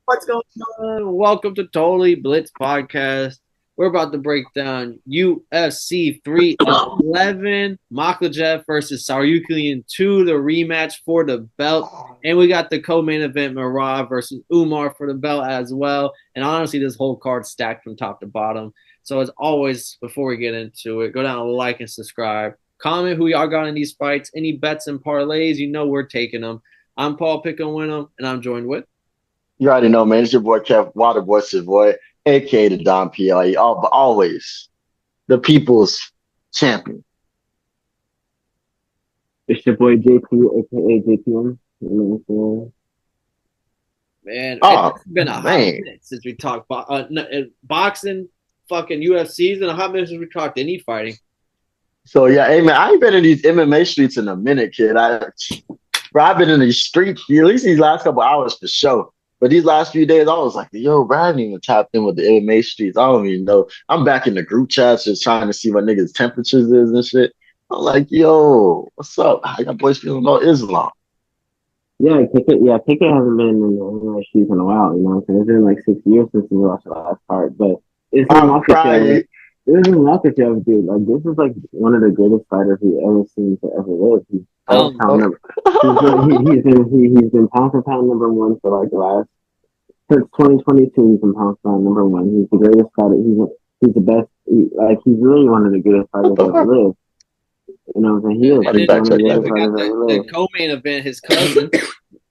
What's going on? Welcome to Totally Blitz Podcast. We're about to break down UFC 311, Makhachev versus Tsarukan 2, the rematch for the belt. And we got the co-main event, Merab versus Umar for the belt as well. And honestly, this whole card stacked from top to bottom. So as always, before we get into it, go down and like and subscribe. Comment who y'all got in these fights. Any bets and parlays, you know we're taking them. I'm Paul Pick and Win 'em, and I'm joined with You already know, man. It's your boy Kev Waterboy Savoy, aka the Don PLE. But always the people's champion. It's your boy JP, aka JPM. You know what I'm saying? Man, Oh it's been a hot man. minute since we talked boxing, fucking UFCs, and a hot minute since we talked any fighting. So yeah, hey man, I ain't been in these MMA streets in a minute, kid. I've been in these streets at least these last couple hours for sure. But these last few days, I was like, yo, bro, I haven't even tapped in with the MMA streets. I don't even know. I'm back in the group chats just trying to see what niggas' temperatures is and shit. I'm like, yo, what's up? How y'all boys feeling about Islam? Pickett hasn't been in the MMA streets in a while, you know what I'm saying? It's been like 6 years since we watched the last part, but it's been I'm crying. Makachev, dude. Like, this is like one of the greatest fighters we've ever seen to ever live. He's Um, pound number. He's been pound for pound number one for like the last since 2022. He's been pound for pound number one. He's the greatest fighter. He's the best. He's really one of the greatest fighters that ever lived. You know what I'm saying? He is and Somebody then, fact one of check the then that. we greatest got fighters that ever the lived. co-main event, his cousin.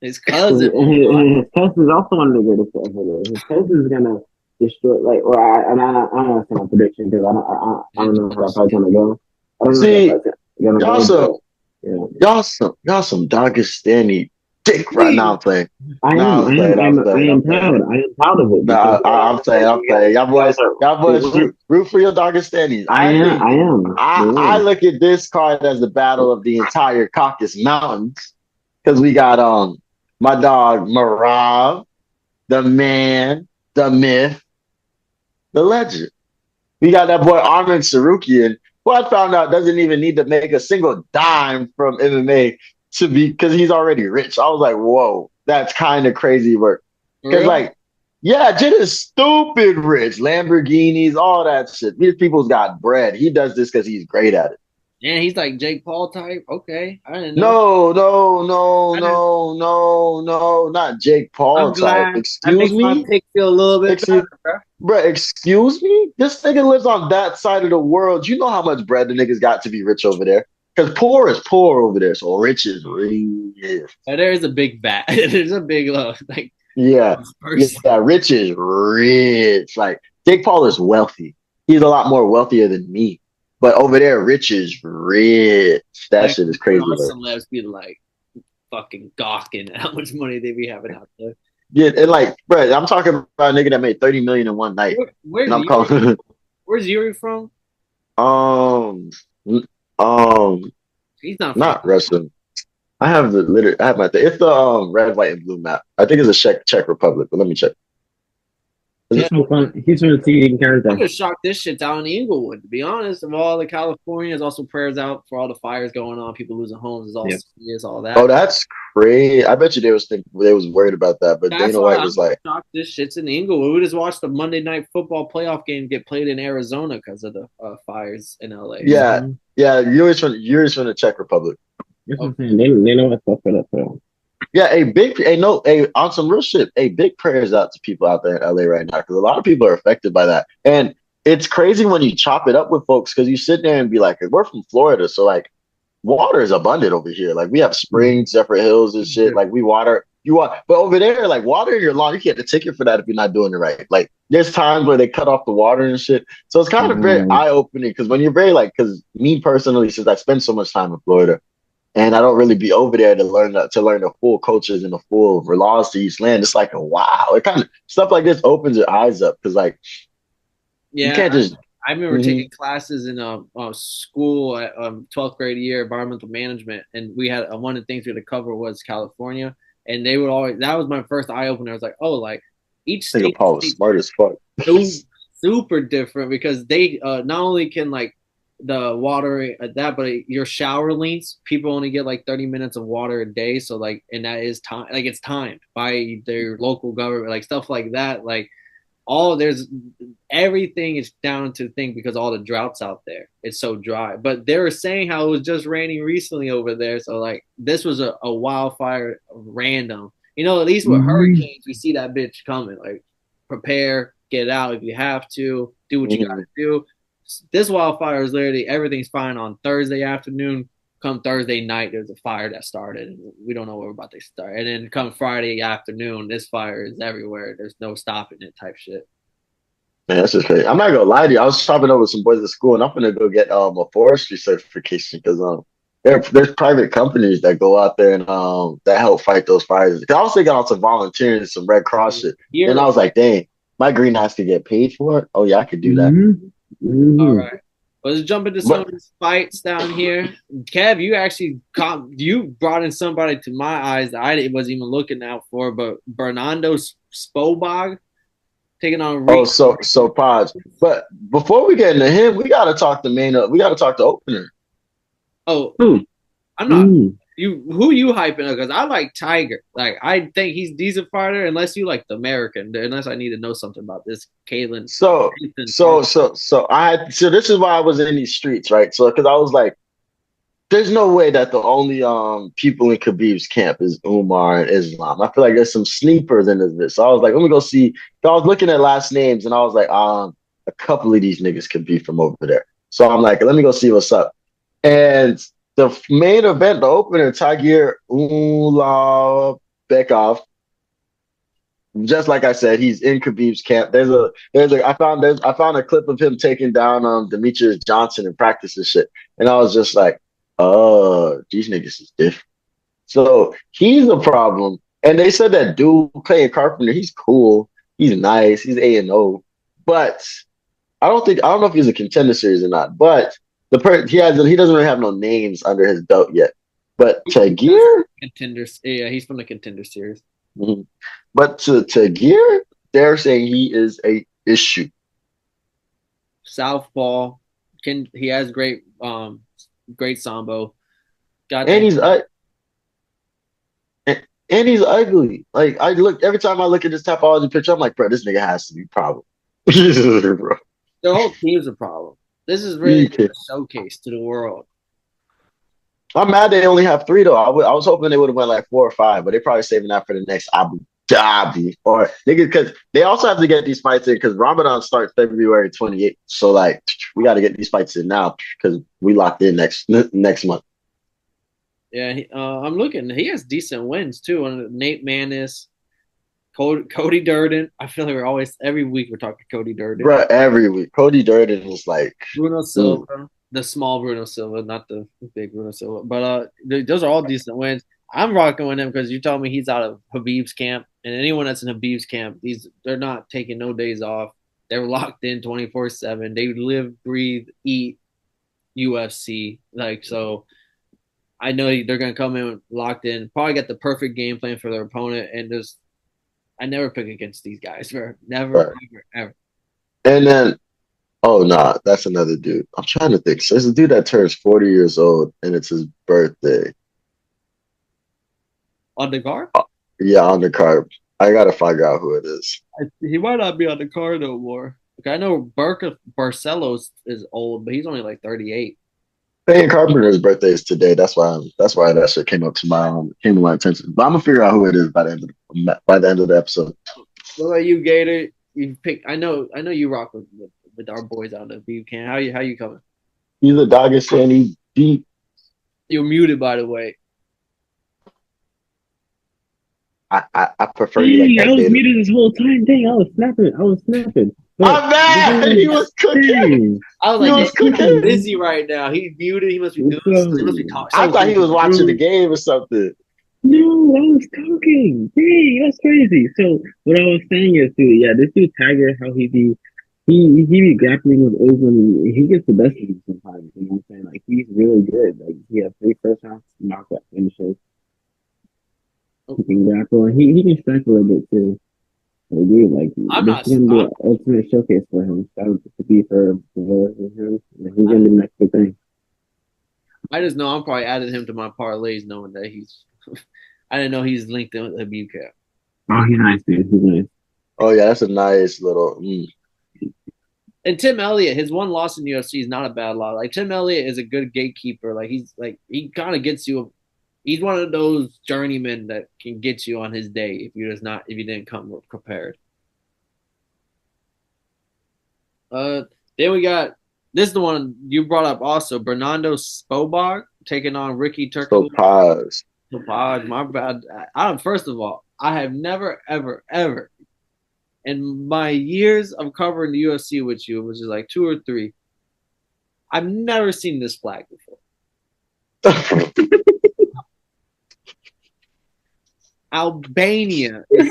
His cousin is also one of the greatest ever lived. His cousin is gonna destroy. Like, well, I don't want to say my prediction because I don't know how that fight's gonna go. I don't know how that See, fight's gonna y'all go, some but yeah. y'all some Dagestani dick right now. I'm playing. I Now am. I'm playing. I'm I playing. am I'm playing. proud. I am proud of it No, because I'm playing. I'm playing. Y'all boys, root for your Dagestanis. I I am. think I am. I look at this card as the battle of the entire Caucasus Mountains because we got my dog Marav, the man, the myth, the legend. We got that boy Arman Tsarukan, who I found out doesn't even need to make a single dime from MMA to be because he's already rich. I was like, whoa, that's kind of crazy work. For Because real? like, yeah, Jit is stupid rich, Lamborghinis, all that shit. These people's got bread. He does this because he's great at it. Yeah, he's like Jake Paul type. Okay, I didn't know. No, no, no, I didn't. no, no, no, not Jake Paul I'm type. glad that Excuse makes my me? pick feel a little bit Excuse, better, bro. bro, excuse me? This nigga lives on that side of the world. You know how much bread the niggas got to be rich over there? Because poor is poor over there, so rich is rich. And there's a big bat. There's a big like Yeah, person. yeah, rich is rich. Like Jake Paul is wealthy. He's a lot more wealthier than me. But over there, rich is rich. That Like shit is when crazy our work. celebs be like fucking gawking at how much money they be having out there. Yeah, and like, bro, I'm talking about a nigga that made 30 million in one night. Where's And I'm Yuri? calling Where's Yuri from? um um He's not from. not Russian. I have my thing. It's the red, white, and blue map. I think it's a Czech Republic, but let me check. Is Yeah, it? He's from fun. He's from I'm Canada. just shocked this shit's out in Inglewood. To be honest, of all the Californians, also prayers out for all the fires going on, people losing homes, is all Yeah. serious, all Oh, that. that's crazy. I bet you they was worried about that, but That's Dana why White I'm was like, shocked this shit's in Inglewood. We just watched the Monday Night Football playoff game get played in Arizona because of the fires in LA. So, yeah, Mm-hmm. yeah, Yuri's from the Czech Republic. That's what okay. I'm saying. They know what's up for that. So. Yeah, on some real shit. Big prayers out to people out there in LA right now because a lot of people are affected by that. And it's crazy when you chop it up with folks because you sit there and be like, we're from Florida, so like water is abundant over here. Like we have springs, separate hills and shit. Like we water you want, but over there, like water in your lawn, you get a ticket for that if you're not doing it right. Like there's times where they cut off the water and shit. So it's kind of very Mm-hmm. eye opening because when you're very like, because me personally, since I spend so much time in Florida and I don't really be over there to learn the full cultures and the full laws to each land. It's like a wow. It kind of stuff like this opens your eyes up because like you Yeah, can't just. I remember Mhm. taking classes in school at 12th grade year, environmental management, and we had one of the things we had to cover was California, and they would always that was my first eye opener. I was like, oh, like each Nigga state Paul was smart as fuck. super different because they not only can like the water that, but your shower lengths, people only get like 30 minutes of water a day. So like, and that is time, like it's timed by their local government, like stuff like that. Like all there's everything is down to think because all the droughts out there. It's so dry. But they were saying how it was just raining recently over there. So like this was a wildfire random. You know, at least with hurricanes, we see that bitch coming. Like prepare, get out if you have to, do what you gotta do. This wildfire is literally everything's fine on Thursday afternoon. Come Thursday night, there's a fire that started. And we don't know what we're about to start. And then come Friday afternoon, this fire is everywhere. There's no stopping it type shit. Man, that's just crazy. I'm not gonna lie to you. I was shopping over with some boys at school, and I'm gonna go get a forestry certification because there's private companies that go out there and that help fight those fires. Cause I was thinking on some volunteering, some Red Cross shit, and I was like, dang, my greenhouse could get paid for it. Oh yeah, I could do that. All right. Let's jump into some of these fights down here. Kev, you brought in somebody to my eyes that I wasn't even looking out for, but Bernardo Spobag taking on Reed. So Podge. But before we get into him, we gotta talk we gotta talk the opener. Oh, I'm not who you hyping up because I like Tiger. Like I think he's a decent fighter unless you like the American, unless I need to know something about this Caitlin. So this is why I was in these streets, right? So because I was like, there's no way that the only people in Khabib's camp is Umar and Islam. I feel like there's some sleepers in this. So I was like, let me go see. So I was looking at last names and I was like, a couple of these niggas could be from over there. So I'm like, let me go see what's up. And the main event, the opener, Tagir Ulabekov. Just like I said, he's in Khabib's camp. I found a clip of him taking down Demetrius Johnson in practice and shit. And I was just like, oh, these niggas is different. So he's a problem. And they said that dude, Clay Carpenter, he's cool. He's nice. He's A-0. But I don't know if he's a contender series or not. But he doesn't really have no names under his belt yet. But Tagir, contenders, yeah, he's from the contender series. Mm-hmm. But to Tagir, they're saying he is a issue. Southpaw, he has great sambo. And he's ugly. Like every time I look at this Tapology picture, I'm like, bro, this nigga has to be a problem. Bro. The whole team's a problem. This is really a showcase to the world. I'm mad they only have 3 though. I was hoping they would have went like 4 or 5, but they're probably saving that for the next Abu Dhabi or nigga because they also have to get these fights in because Ramadan starts February 28th. So like we got to get these fights in now because we locked in next month. Yeah, I'm looking. He has decent wins too. Nate Maness, Cody Durden. I feel like every week we're talking Cody Durden. Bro, every week. Cody Durden is like Bruno Silva, the small Bruno Silva, not the big Bruno Silva. But those are all decent wins. I'm rocking with him because you told me he's out of Habib's camp, and anyone that's in Habib's camp, they're not taking no days off. They're locked in 24/7. They live, breathe, eat UFC. Like so. I know they're going to come in locked in, probably get the perfect game plan for their opponent, and I never pick against these guys, bro. Never, ever. And then, oh, nah, that's another dude. I'm trying to think. So there's a dude that turns 40 years old, and it's his birthday. On the card? Yeah, on the card. I got to figure out who it is. He might not be on the card no more. Okay, I know Barcelos is old, but he's only like 38. Payne Carpenter's birthday is today. That's why that shit came to my attention. But I'm gonna figure out who it is by the end of the episode. What about you, Gator? You pick. I know you rock with our boys out of Buchanan. How you coming? He's a Dagestani deep. You're muted, by the way. I prefer you like that. I was muted this whole time. Dang, I was snapping. I'm mad. He was cooking. I was like, he's busy right now. He's muted. He must be doing something. He must be talking. I thought he was watching the game or something. No, I was talking. Dang, that's crazy. So what I was saying is, dude, yeah, this dude Tiger, how he be grappling with Islam. He gets the best of him sometimes. You know what I'm saying? Like he's really good. Like he has 3 first round knockout finishes. He can grapple. He can strike a little bit too. dude, like I'm this not. is gonna be an ultimate showcase for him. That would be for Villas and him. And he's gonna do the next big thing. I just know I'm probably adding him to my parlays, knowing that he's. I didn't know he's linked in with Habib. Oh, he's nice, dude. He's nice. Oh yeah, that's a nice little. And Tim Elliott, his one loss in UFC is not a bad loss. Like Tim Elliott is a good gatekeeper. Like he kind of gets you. He's one of those journeymen that can get you on his day if you didn't come prepared. Then we got this is the one you brought up also. Bernardo Spobag taking on Ricky So Turkoglu. pause. Spobag, my bad. First of all, I have never ever in my years of covering the UFC with you, which is like 2 or 3, I've never seen this flag before. Albania is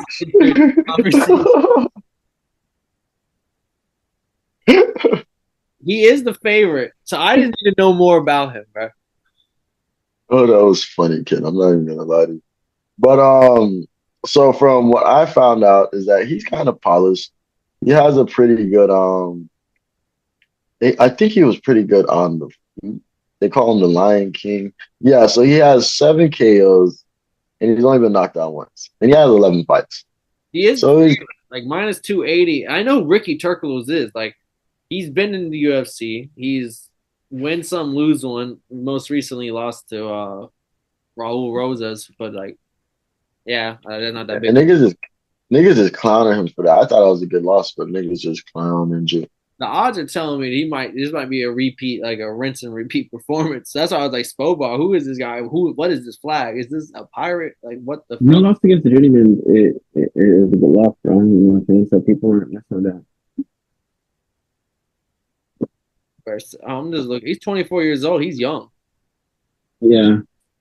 He is the favorite, so I just need to know more about him, bro. Oh, that was funny, kid. I'm not even gonna lie to you. But so from what I found out is that he's kind of polished. He has a pretty good I think he was pretty good on the. They call him the Lion King. Yeah, so he has 7 KOs and he's only been knocked out once, and he has 11 fights. He is So he's like minus 280. I know Ricky Turkoglu is like he's been in the UFC. He's win some, lose one. Most recently lost to Raul Rosas, but like yeah, they're not that big. and niggas is clowning him for that. I thought it was a good loss, but niggas just clowning. The odds are telling me this might be a repeat, like a rinse and repeat performance. That's why I was like, Spobal, who is this guy? What is this flag? Is this a pirate? Like what the No fuck? loss against the journeyman. It was a good loss, bro. You know what I'm saying? So people aren't messing with that. I'm just looking. He's 24 years old. He's young. Yeah.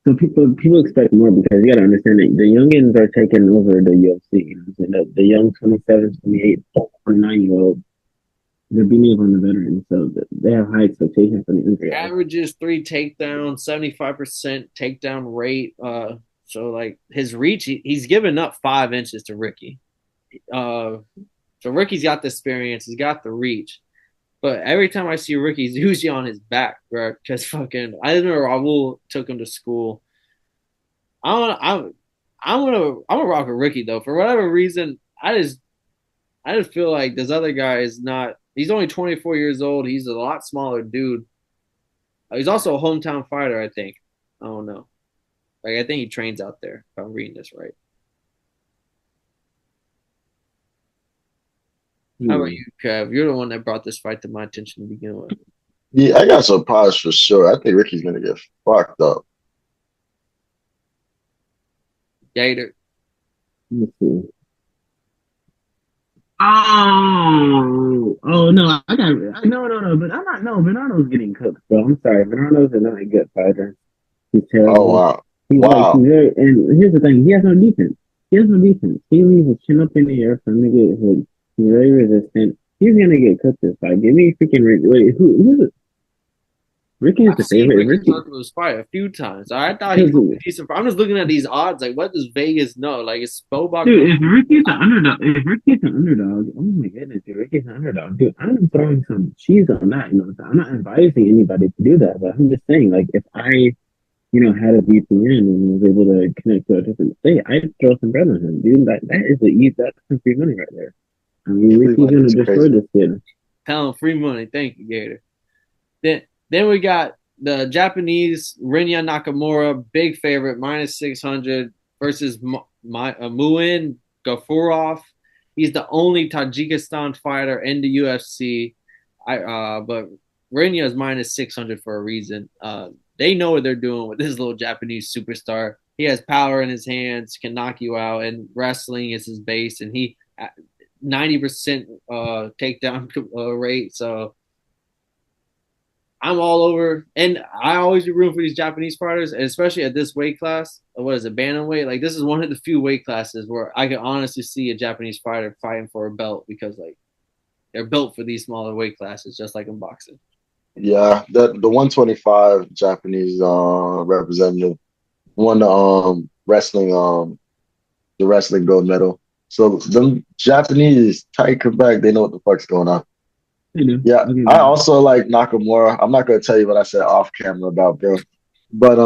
So people expect more because you got to understand that the youngins are taking over the UFC. You know what I'm saying? The young 27, 28, 29-year-old, they're beating up on the veterans. So they have high expectations for the injury. Averages 3 takedowns, 75% takedown rate. So like his reach, he's given up 5 inches to Ricky. So Ricky's got the experience. He's got the reach. But every time I see Ricky, he's usually on his back, bro. Because fucking, I remember Raul took him to school. I'm gonna rock with Ricky though. For whatever reason, I just feel like this other guy is not. He's only 24 years old. He's a lot smaller dude. He's also a hometown fighter, I think. I don't know. Like I think he trains out there. If I'm reading this right. How about you, Kev? You're the one that brought this fight to my attention to begin with. Yeah, I got some pause for sure. I think Ricky's gonna get fucked up. Gator. Let's see. Oh no! I got no, but I'm not. No, Bernardo's getting cooked, bro. I'm sorry, Bernardo's not a good fighter. He's Oh terrible. wow, He's wow. very. And here's the thing: he has no defense. He has no defense. He leaves his chin up in the air for him to get hit. He's very resistant. He's gonna get cooked this fight. Give me freaking wait. Who's it? Ricky is I've the seen favorite. Ricky Ricky. Turkoglu's fight a few times. I thought he could be decent. I'm just looking at these odds. Like, what does Vegas know? Like, is Spobach? Dude, if Ricky's an underdog, oh my goodness, dude, Ricky's an underdog, dude. I'm throwing some cheese on that. You know, I'm not advising anybody to do that, but I'm just saying, like, if I, had a VPN and was able to connect to a different state, I'd throw some bread on him, dude. That's some free money right there. I mean, Ricky's gonna destroy this kid. Tell him free money. Thank you, Gator. Then we got the Japanese Rinya Nakamura, big favorite, minus 600 versus Muin Gafurov. He's the only Tajikistan fighter in the UFC. But Rinya is minus 600 for a reason. They know what they're doing with this little Japanese superstar. He has power in his hands, can knock you out, and wrestling is his base. And he 90% takedown rate. So I'm all over, and I always be rooting for these Japanese fighters, and especially at this weight class. What is it, bantamweight? Like this is one of the few weight classes where I can honestly see a Japanese fighter fighting for a belt because like they're built for these smaller weight classes, just like in boxing. Yeah, the 125 Japanese representative won the wrestling gold medal. So them Japanese tight come back, they know what the fuck's going on. You know, Yeah, okay, I also like Nakamura. I'm not gonna tell you what I said off camera about bro, but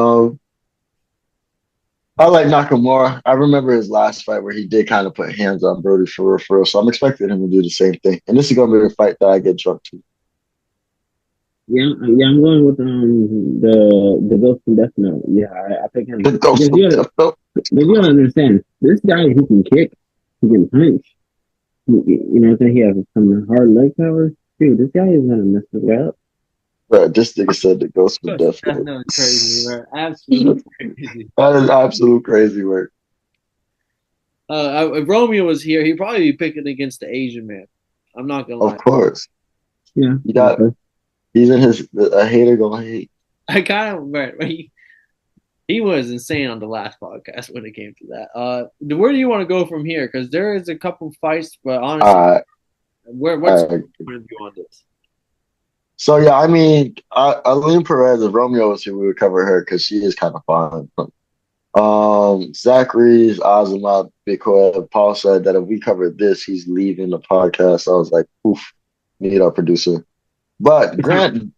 I like Nakamura. I remember his last fight where he did kind of put hands on Brody for real. So I'm expecting him to do the same thing. And this is gonna be the fight that I get drunk to. yeah. I'm going with the Ghost from Death Note. Yeah, I pick him The ghost because of death. Note. you gotta understand this guy. He can kick, he can punch. You know what I'm saying? He has some hard leg power. Dude, this guy is gonna mess the guy up. Bro, this nigga said the ghost of death. That's Note. no crazy, bro. Absolutely crazy. That is absolute crazy work. If Romeo was here, he'd probably be picking against the Asian man. I'm not gonna Of lie. course. Yeah, You got he's in his a hater gonna hate. I kind of, bro, he was insane on the last podcast when it came to that. Where do you want to go from here? Because there is a couple fights, but honestly, All right. what's All right. your point of view on this? So yeah, I mean, Aline Perez, if Romeo was here, we would cover her because she is kind of fun. Zachary's Azamat Bikoy, Paul said that if we covered this, he's leaving the podcast. I was like, oof, need our producer. But Grant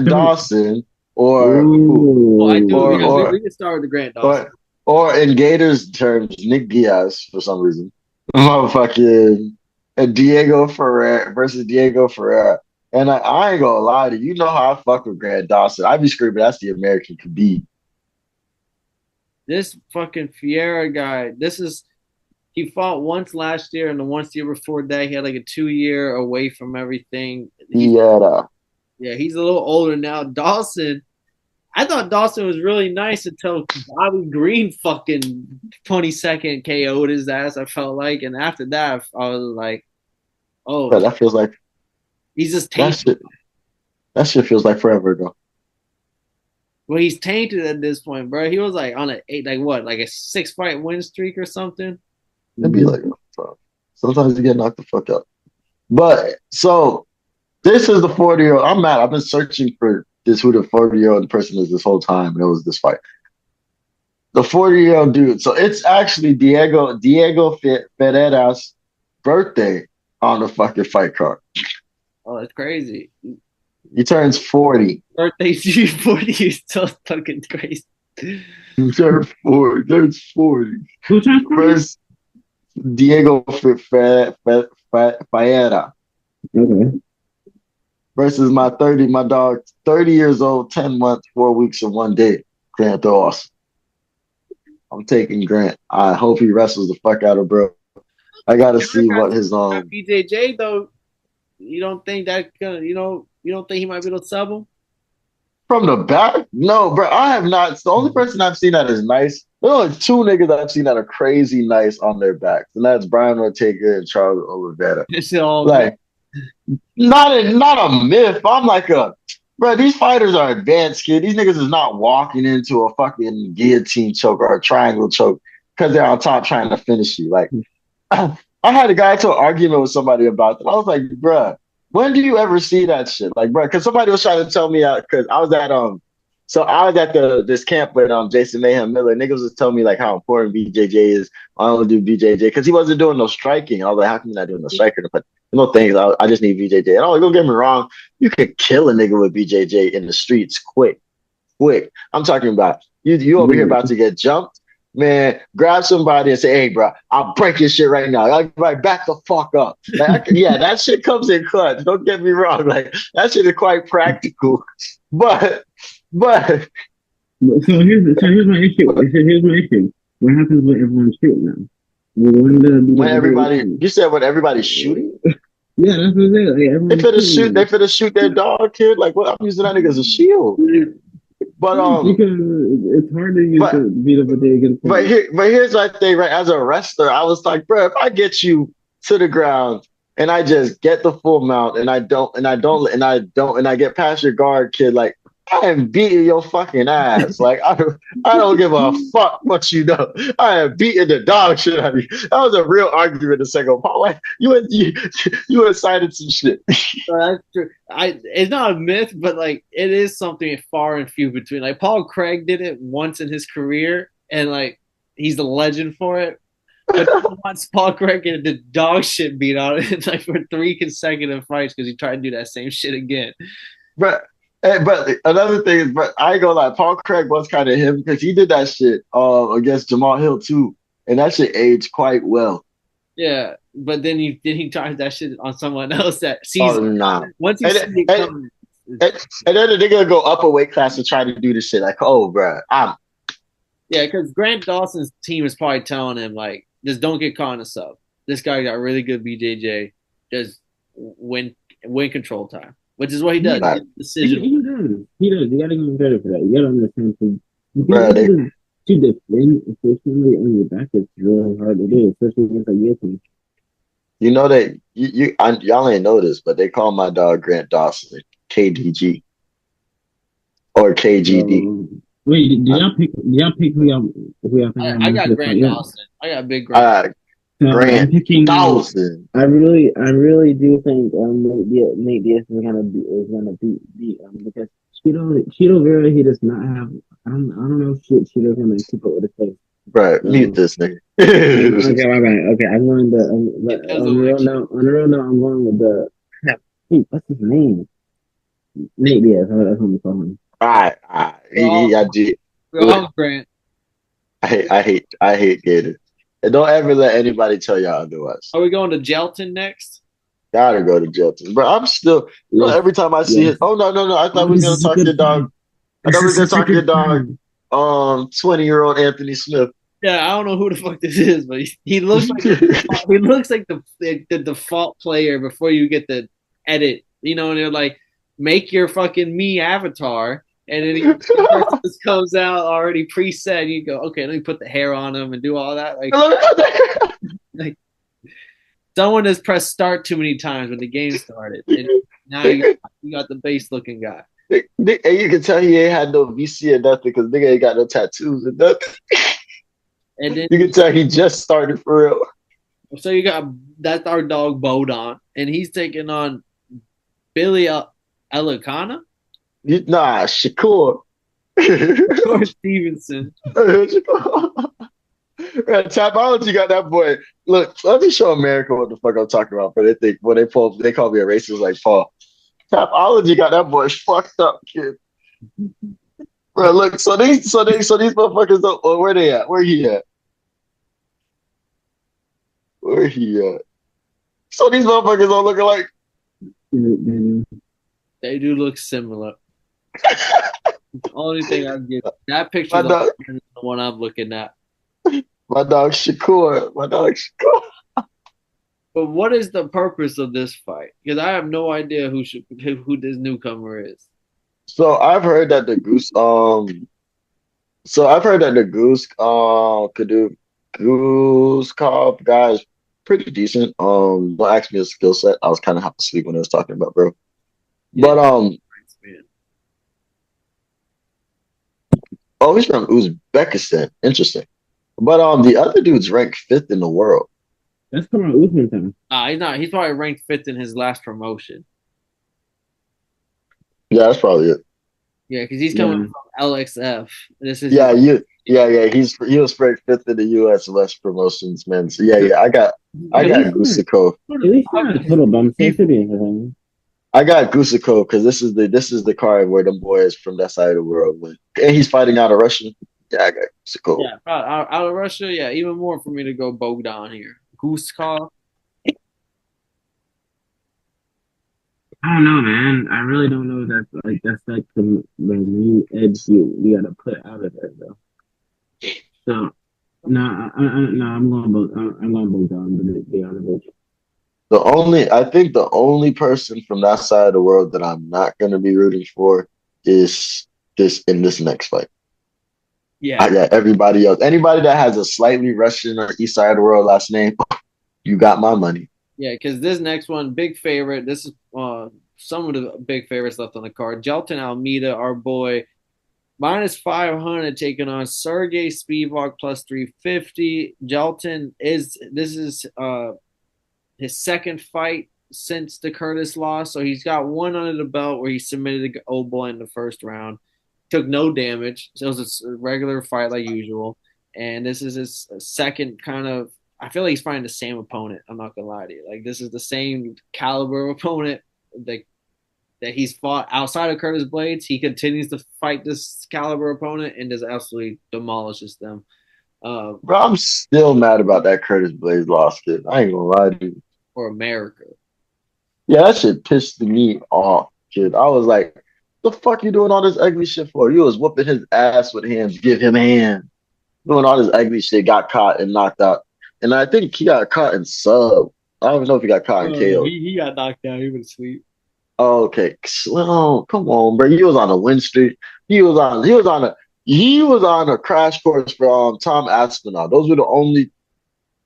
Dawson or Well, I do. or Yeah, or we can start with the Grant Dawson. or in Gators terms, Nick Diaz for some reason. Motherfucking Diego Ferrer versus Diego Ferreira. And I ain't gonna lie to you, you know how I fuck with Grant Dawson. I be screaming, that's the American Khabib. This fucking Fiera guy. He fought once last year, and the once the year before that, he had like a 2 year away from everything. Yeah. Yeah, he's a little older now. Dawson, I thought Dawson was really nice until Bobby Green fucking 22nd KO'd his ass, I felt like. And after that, I was like, oh, But that feels like he's just that tainted. shit feels like forever ago. Well, he's tainted at this point, bro. He was like on like a 6 fight win streak or something. It'd be like, sometimes you get knocked the fuck out. But so this is the 40-year-old. I'm mad. I've been searching for this who the 40-year-old person is this whole time, and it was this fight. The 40-year-old dude. So it's actually Diego Ferreira's birthday on the fucking fight card. Oh, that's crazy. He turns 40. Birthday 40 is so fucking crazy. He turns 40. Turns 40. Who turns 40? First, Diego Ferreira. Okay. Versus my dog, 30 years old, 10 months, 4 weeks, and 1 day. Grant Dawson. I'm taking Grant. I hope he wrestles the fuck out of bro. I gotta see what his BJJ though. You don't think that you don't think he might be able to sub him? From the back? No, bro. I have not. It's the only person I've seen that is nice. There are only 2 niggas that I've seen that are crazy nice on their backs, and that's Brian Ortega and Charles Oliveira. It's all like not a myth. I'm like bro, these fighters are advanced, kid. These niggas is not walking into a fucking guillotine choke or a triangle choke because they're on top trying to finish you. Like, I had a guy to an argument with somebody about that. I was like, bro, when do you ever see that shit? Like, bro, because somebody was trying to tell me because I was at this camp with Jason Mayhem Miller. Niggas was telling me like how important BJJ is. I only do BJJ because he wasn't doing no striking. I was like, how come you're not doing no striking? But no things. I just need BJJ. And don't get me wrong, you could kill a nigga with BJJ in the streets quick. I'm talking about you over here about to get jumped. Man, grab somebody and say, "Hey, bro, I'll break your shit right now." Like, back the fuck up. Like, yeah, that shit comes in clutch. Don't get me wrong. Like, that shit is quite practical. But so here's my issue. Here's my issue. What happens when everyone's shooting now? When everybody's shooting? Yeah, that's what it is. Like, they finna shoot their dog, kid. Like, what? I'm using that nigga as a shield. But because it's hard to use to beat up a day against. But here's my thing, right? As a wrestler, I was like, bro, if I get you to the ground and I just get the full mount and I get past your guard, kid, like I am beating your fucking ass. Like I don't give a fuck what you know. I am beating the dog shit out of you. That was a real argument a second. Paul, like, you incited some shit. That's true. It's not a myth, but like it is something far and few between. Like Paul Craig did it once in his career, and like he's a legend for it. But he wants Paul Craig getting the dog shit beat out of him like for 3 consecutive fights because he tried to do that same shit again. But but another thing is, but I ain't gonna lie, Paul Craig was kind of him because he did that shit against Jamal Hill too, and that shit aged quite well. Yeah, but then he tries that shit on someone else that sees Oh it. nah, Once you and see it and, coming. and then they're gonna go up a weight class and try to do this shit like, oh, bro, Yeah, because Grant Dawson's team is probably telling him like, just don't get caught in a sub. This guy got really good BJJ. Just win control time, which is what he does. He like, gets decision. He does. He does. You gotta give him credit for that. You gotta understand too. bro, they, To defend efficiently on your back is really hard to do, especially against a guillotine. you know that y'all ain't know this, but they call my dog Grant Dawson KDG or KGD. Wait, did y'all pick? Did y'all pick who y'all think I got Grant Dawson. I got big Grant. Grant I'm picking. Dawson. I really do think Nate Diaz is gonna beat because Cheeto Vera, he does not have. I don't know shit. Cheeto's gonna keep up with his face. Bro, mute this nigga. Okay, my bad. Okay, I'm going on the real note. I'm going with the. Hey, what's his name? Nate Diaz. That's what we call him. All right. I do. Grant. I hate Gators. And don't ever let anybody tell y'all otherwise. Are we going to Gelton next? Gotta go to Jelton. But I'm still, every time I see it, oh, no. I thought we were going to talk your dog. I thought we were going to talk your dog, 20-year-old Anthony Smith. Yeah, I don't know who the fuck this is, but he looks like the default player before you get the edit. You know, and they're like, make your fucking me avatar. And then this comes out already preset. You go, okay, let me put the hair on him and do all that. Like someone has pressed start too many times when the game started. And now you got the base looking guy. And you can tell he ain't had no VC or nothing because nigga ain't got no tattoos or nothing. And then you can tell he just started for real. So you got that's our dog Bodon, and he's taking on Billy Elikana. Nah, Shakur. Shakur Stevenson. Tapology got that boy. Look, let me show America what the fuck I'm talking about. But they think when they call me a racist like Paul. Tapology got that boy fucked up, kid. Bro, look, so these motherfuckers don't, where they at? Where he at? Where he at? So these motherfuckers don't look like. They do look similar. The only thing I get that picture is the one I'm looking at. My dog Shakur. But what is the purpose of this fight? Because I have no idea who this newcomer is. So I've heard that the Goose Goose Cop guy is pretty decent. Don't ask me his skill set. I was kind of half asleep when I was talking about, bro. Yeah. But he's from Uzbekistan. Interesting. But the other dude's ranked 5th in the world. That's Kamaru Usman time. He's not. He's probably ranked 5th in his last promotion. Yeah, that's probably it. Yeah, because he's coming from LXF. This is he was ranked 5th in the U.S. less promotions, man. So I got Gusakov. At least not a total bum. I got Gusakov because this is the card where them boys from that side of the world win, and he's fighting out of Russia. Yeah, I got Gusakov. Yeah, out of Russia. Yeah, even more for me to go Bogdan here. Guskov. I don't know, man. I really don't know. That's like the main edge you gotta put out of it though. So I'm going Bogdan, but to be honest with you. I think the only person from that side of the world that I'm not going to be rooting for is this next fight. Yeah. I got everybody else. Anybody that has a slightly Russian or east side of the world last name, you got my money. Yeah, because this next one, big favorite. This is some of the big favorites left on the card. Jelton Almeida, our boy, minus 500 taking on Sergey Spivak plus 350. Jelton is his second fight since the Curtis loss. So he's got one under the belt where he submitted the old boy in the first round. Took no damage. So it was a regular fight like usual. And this is his second kind of, I feel like he's fighting the same opponent. I'm not gonna lie to you. Like this is the same caliber of opponent that he's fought outside of Curtis Blades. He continues to fight this caliber opponent and just absolutely demolishes them. Bro, I'm still mad about that Curtis Blades loss, kid. I ain't gonna lie to you. For America. Yeah, that shit pissed me off, kid. I was like, the fuck you doing all this ugly shit for? You was whooping his ass with hands, give him hand. Doing all this ugly shit, got caught and knocked out. And I think he got caught in sub. I don't even know if he got caught in KO. He got knocked down. He was asleep. Oh, okay. Well, come on, bro. He was on a win streak. He was on a crash course for Tom Aspinall. Those were the only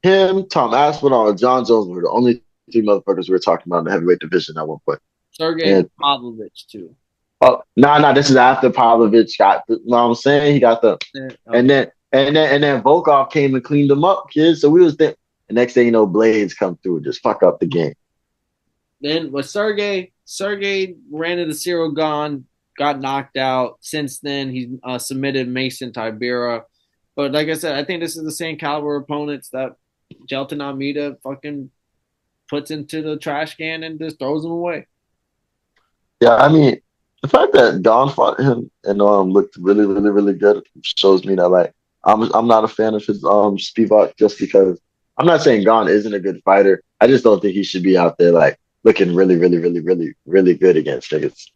him, Tom Aspinall, and John Jones were the only three motherfuckers we were talking about in the heavyweight division at one point. Sergey Pavlovich too. Oh, no, this is after Pavlovich got you know what I'm saying? He got the Okay. and then Volkov came and cleaned him up, kids. So we was there. The next thing you know, Blades come through and just fuck up the game. Then with Sergey ran into Cyril Gahn, got knocked out. Since then, he's submitted Mason Tibera. But like I said, I think this is the same caliber opponents that Jelton Almeida fucking puts into the trash can and just throws them away. Yeah, I mean, the fact that Don fought him and looked really, really, really good shows me that like I'm not a fan of his Spivak just because I'm not saying Gon isn't a good fighter. I just don't think he should be out there like looking really, really, really, really, really good against niggas.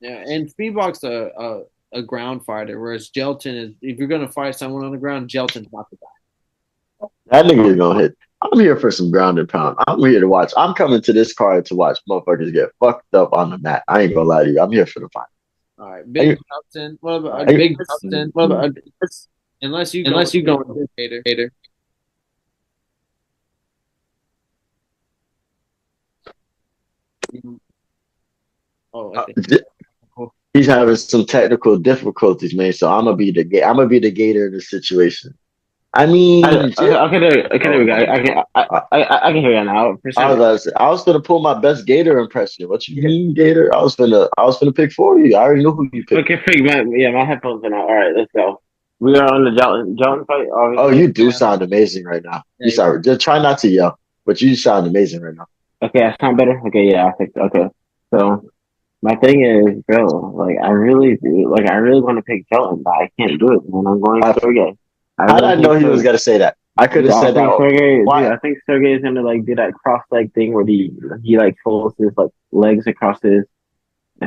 Yeah, and Spivak's a ground fighter, whereas Jelton is if you're gonna fight someone on the ground, Jelton's not the guy. That nigga is gonna hit. I'm here for some ground and pound. I'm here to watch. I'm coming to this card to watch motherfuckers get fucked up on the mat. I ain't gonna lie to you. I'm here for the fight. All right, Big Jelton. What about Big Jelton? What about unless you go with Hater? Oh, I think. He's having some technical difficulties, man. So I'm gonna be the gator in the situation. I mean, okay, there we go. I can hear you now. I was gonna pull my best gator impression. What you mean, gator? I was gonna pick for you. I already know who you picked. Okay, my headphones are out. All right, let's go. We are on the Jelton fight. Obviously. Oh, you do sound amazing right now. You sound just try not to yell, but you sound amazing right now. Okay, I sound better. Okay, yeah, I think okay. So my thing is, bro, like I really want to pick Jelton, but I can't do it, man. I'm going Sergey. How did I know he was gonna say that? I could have said that. Sergey, dude, I think Sergey is gonna like do that cross leg thing where he like folds his like legs across his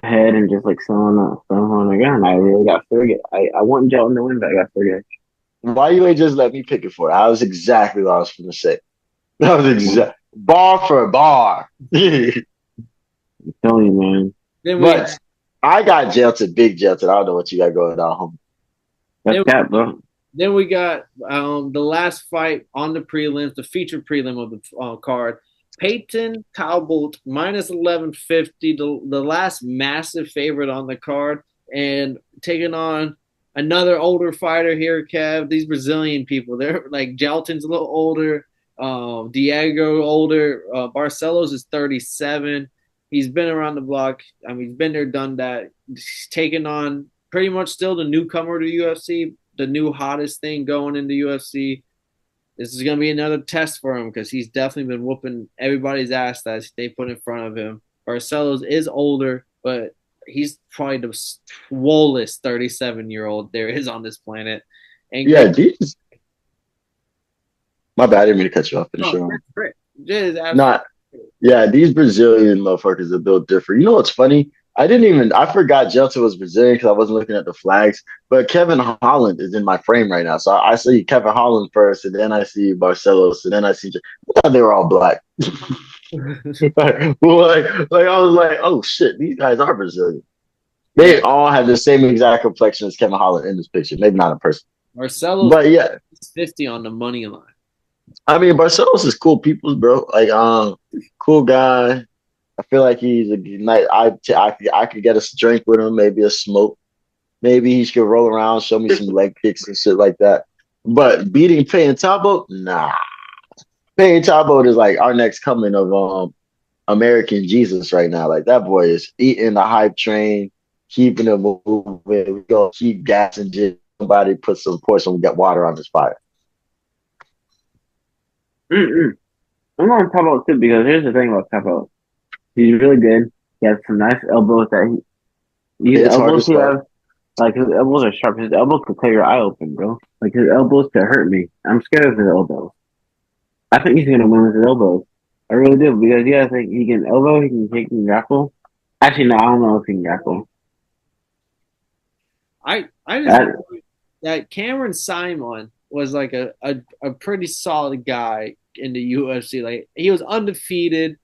head and just like on the ground. I really got Sergey. I want Jelton to win, but I got Sergey. Why you ain't just let me pick it for it? I was exactly what I was gonna say. That was exact bar for bar. I'm telling you, man. But I got Jelton, big Jelton. I don't know what you got going on, homie. That's that, bro. Then we got the last fight on the prelims, the feature prelim of the card. Peyton Talbot minus 1150, the last massive favorite on the card, and taking on another older fighter here, Kev. These Brazilian people, they're like Jelton's a little older, Diego older, Barcelos is 37. He's been around the block. I mean, he's been there, done that. He's taken on pretty much still the newcomer to UFC, the new hottest thing going in the UFC. This is going to be another test for him because he's definitely been whooping everybody's ass that they put in front of him. Barcelos is older, but he's probably the swollest 37-year-old there is on this planet. And yeah, Jesus. My bad, I didn't mean to cut you off. Yeah, these Brazilian motherfuckers are built different. You know what's funny? I forgot Jelton was Brazilian because I wasn't looking at the flags. But Kevin Holland is in my frame right now. So I see Kevin Holland first, and then I see Barcelos, and then I see. I thought they were all black. like I was like, oh shit, these guys are Brazilian. They all have the same exact complexion as Kevin Holland in this picture. Maybe not in person. Barcelos, but yeah, 50 on the money line. I mean, Barcelos is cool people, bro. Like, cool guy. I feel like he's a nice. I could get a drink with him, maybe a smoke. Maybe he should roll around, show me some leg kicks and shit like that. But beating Payne Talbot, nah. Payne Talbot is like our next coming of American Jesus right now. Like that boy is eating the hype train, keeping it moving. We go keep gassing. Somebody pour some water on this fire. Mm-mm. I'm going Pablo too because here's the thing about Pablo. He's really good. He has some nice elbows that these It's hard elbows as he fuck. has, like his elbows are sharp. His elbows could tear your eye open, bro. Like his elbows could hurt me. I'm scared of his elbows. I think he's gonna win with his elbows. I really do because yeah, I think he can elbow, he can kick, he can grapple. Actually, no, I don't know if he can grapple. I just That, that Cameron Simon was like a pretty solid guy in the UFC. Like he was undefeated.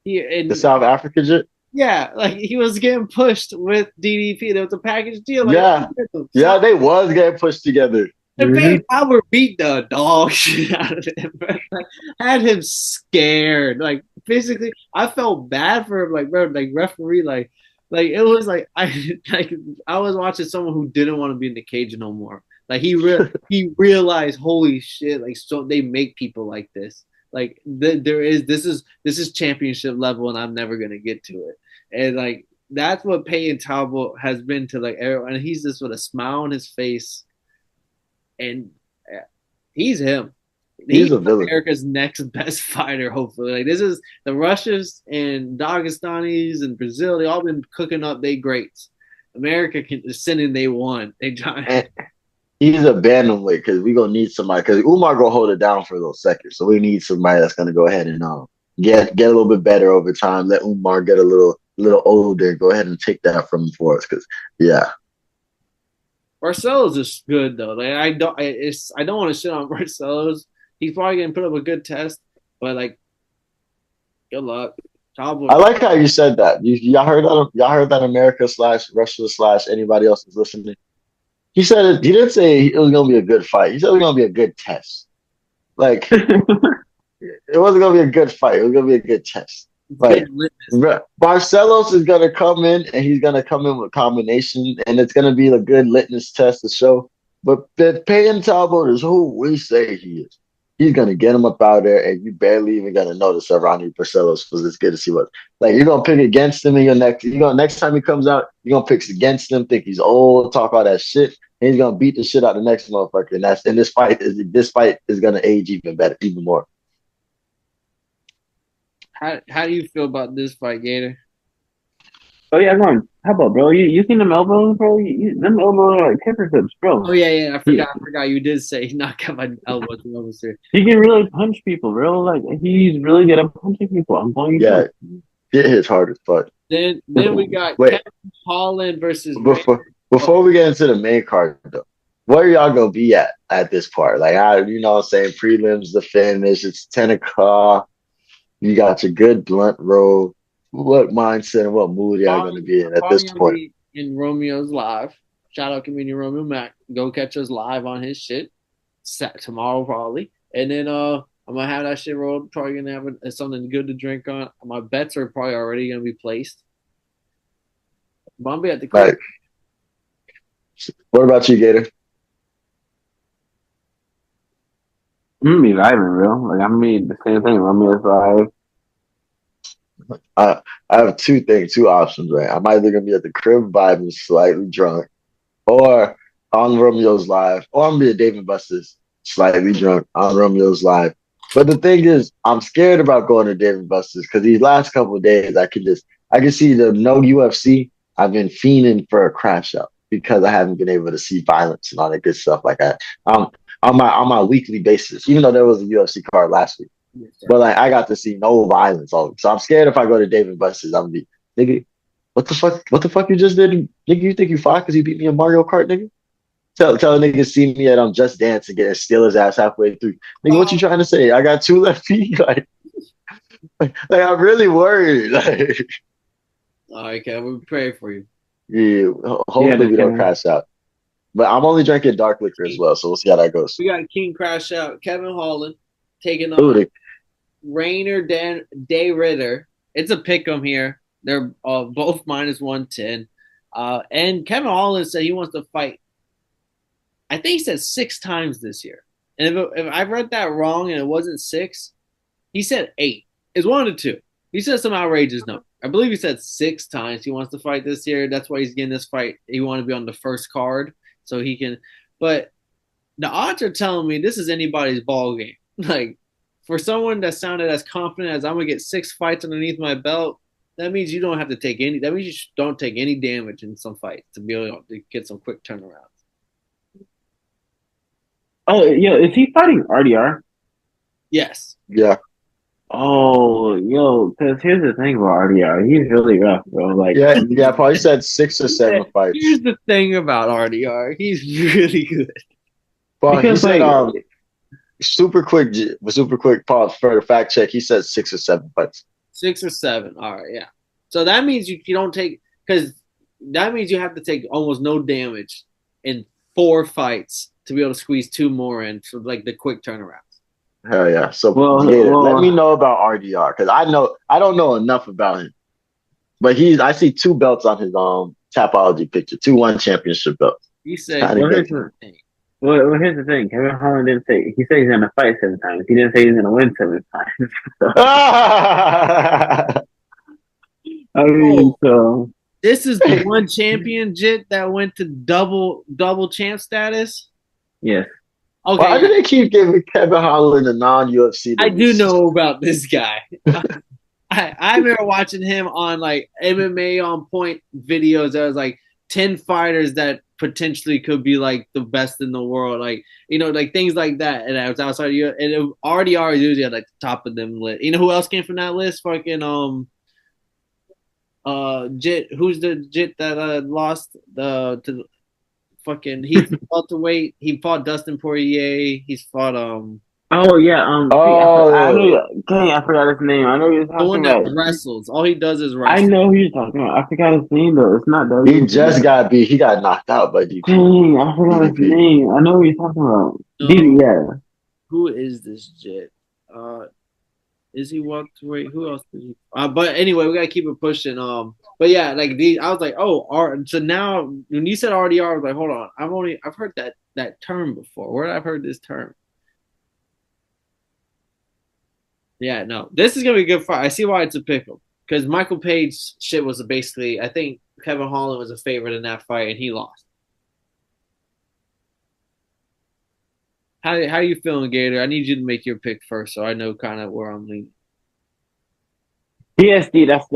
He The and South African shit. yeah, like he was getting pushed with DDP. There was a package deal. Like Yeah, so yeah, they was getting pushed together. and mm-hmm. Payne Albert beat the dog shit out of him. Like, had him scared. Like physically, I felt bad for him. Like bro, like referee, like it was like like I was watching someone who didn't want to be in the cage no more. Like he realized, holy shit! Like so they make people like this. Like there is this is championship level, and I'm never gonna get to it. And like that's what Peyton Talbot has been to like everyone. And he's just with a smile on his face and he's him. He's He's a villain. America's next best fighter, hopefully. Like this is the Russians and Dagestanis and Brazil. They all been cooking up they greats. America is sending they won. They trying. And he's a bantamweight because we gonna need somebody because Umar gonna hold it down for those seconds. So we need somebody that's gonna go ahead and get a little bit better over time. Let Umar get a little older. Go ahead and take that from him for us because yeah, Barcelos is good though. Like I don't want to shit on Barcelos. He's probably gonna put up a good test, but like good luck. I Talbot. like how you said that. Y'all heard that? Y'all heard that America slash Russia slash anybody else is listening. He said it. He didn't say it was gonna be a good fight. He said it was gonna be a good test. Like it wasn't gonna be a good fight. It was gonna be a good test. Like Good litmus. Barcelos is gonna come in and he's gonna come in with combination, and it's gonna be a good litmus test to show. But Payton Talbot is who we say he is. He's gonna get him up out there, and you barely even gonna notice that Ronnie Barcelos was just good to see what. Like you're gonna pick against him in your next. You gonna next time he comes out, you're gonna pick against him, think he's old, talk all that shit, and he's gonna beat the shit out of the next motherfucker. And this fight is gonna age even better, even more. How do you feel about this fight, Gator? Oh yeah, come on. How about bro? You seen them elbows, bro? Them elbows are like paper Oh bro. yeah. I He, forgot. I forgot. You did say knock out my elbow to oversteer. he can really punch people, bro. Like he's really good at punching people. I'm telling you, Yeah, it hits hard as fuck. Then we got Wait, Kevin Holland versus Ray. before we get into the main card though, where y'all gonna be at this part? Like you know what I'm saying, prelims, the finish, it's 10 o'clock. You got your good blunt roll. What mindset and what mood y'all gonna be in at Probably this gonna point? be in Romeo's live. Shout out comedian Romeo Mac. Go catch us live on his shit. Tomorrow probably. And then I'm gonna have that shit rolled. Probably gonna have something good to drink on. My bets are probably already gonna be placed. But I'm gonna be at the crib. Like, what about you, Gator? I'm gonna be vibing, bro. Like I'm gonna be the same thing. I'm gonna vibe. I I have two options, right? I'm either gonna be at the crib vibing slightly drunk, or on Romeo's live, or I'm gonna be at Dave and Buster's slightly drunk on Romeo's live. But the thing is, I'm scared about going to Dave and Buster's because these last couple of days, I can see the no UFC. I've been fiending for a crash out because I haven't been able to see violence and all that good stuff like that. On my weekly basis, even though there was a UFC card last week. But like I got to see no violence. So I'm scared if I go to Dave and Buster's, I'm gonna be nigga. What the fuck? What the fuck you just did, nigga? You think you fought because you beat me in Mario Kart, nigga? Tell a nigga see me at Just Dance and get steal his ass halfway through. Nigga, what you trying to say? I got two left feet. Like I'm really worried. Like, All right, Kev, we pray for you. yeah, hopefully we don't crash out. But I'm only drinking dark liquor as well, so we'll see how that goes. We got King Crash Out, Kevin Holland taking on Ooh, Rainer Day Ritter. It's a pick 'em here. They're both minus 110. And Kevin Holland said he wants to fight. I think he said 6 times this year. And if I read that wrong and it wasn't 6, he said 8. It's one of the two. He said some outrageous number. I believe he said 6 times he wants to fight this year. That's why he's getting this fight. He wanted to be on the first card so he can. But the odds are telling me this is anybody's ball game. Like for someone that sounded as confident as I'm gonna get 6 fights underneath my belt, that means you don't have to take any. That means you don't take any damage in some fights to be able to get some quick turnarounds. Oh, yo, is he fighting RDR? Yes. Yeah. Oh, yo, because here's the thing about RDR. He's really rough, bro. Like, Yeah. Probably said 6 or 7 Here's fights. the thing about RDR. He's really good. But he because said like, super quick pause for the fact check. He said 6 or 7 fights. 6 or 7. All right, yeah. So that means you don't take because that means you have to take almost no damage in 4 fights to be able to squeeze 2 more in for like the quick turnarounds. Hell yeah. So well, let me know about RDR because I don't know enough about him. But I see 2 belts on his Tapology picture, 2 1 championship belts. He said, here's the thing. Kevin Holland didn't say he said he's gonna fight 7 times. He didn't say he's gonna win 7 times. I mean, so this is the one champion Jit that went to double champ status. yes. Okay. Why do they keep giving Kevin Holland a non-UFC? I do know about this guy. I remember watching him on like MMA on point videos. That was like 10 fighters that potentially could be like the best in the world, like like things like that. And I was outside of you, and it RDR is usually at like the top of them list. You know who else came from that list? Fucking Jit. Who's the Jit that lost to fucking he's welterweight. He fought Dustin Poirier. He's fought Oh yeah, I forgot his name. I know you're the talking one about. that wrestles. All he does is wrestle. I know who you're talking about. I forgot his name though. It's not W. He just got beat. He got knocked out by DP. Dang, I forgot his name. I know who you're talking about. Yeah. Who is this Jit? Is he welterweight? Who else did he? But anyway, we gotta keep it pushing. But yeah, like I was like, so now when you said RDR, I was like, hold on, I've heard that term before. Where I've heard this term? Yeah, no, this is gonna be a good fight. I see why it's a pickle because Michael Page shit was basically. I think Kevin Holland was a favorite in that fight and he lost. How you feeling, Gator? I need you to make your pick first, so I know kind of where I'm leaning. BSD. That's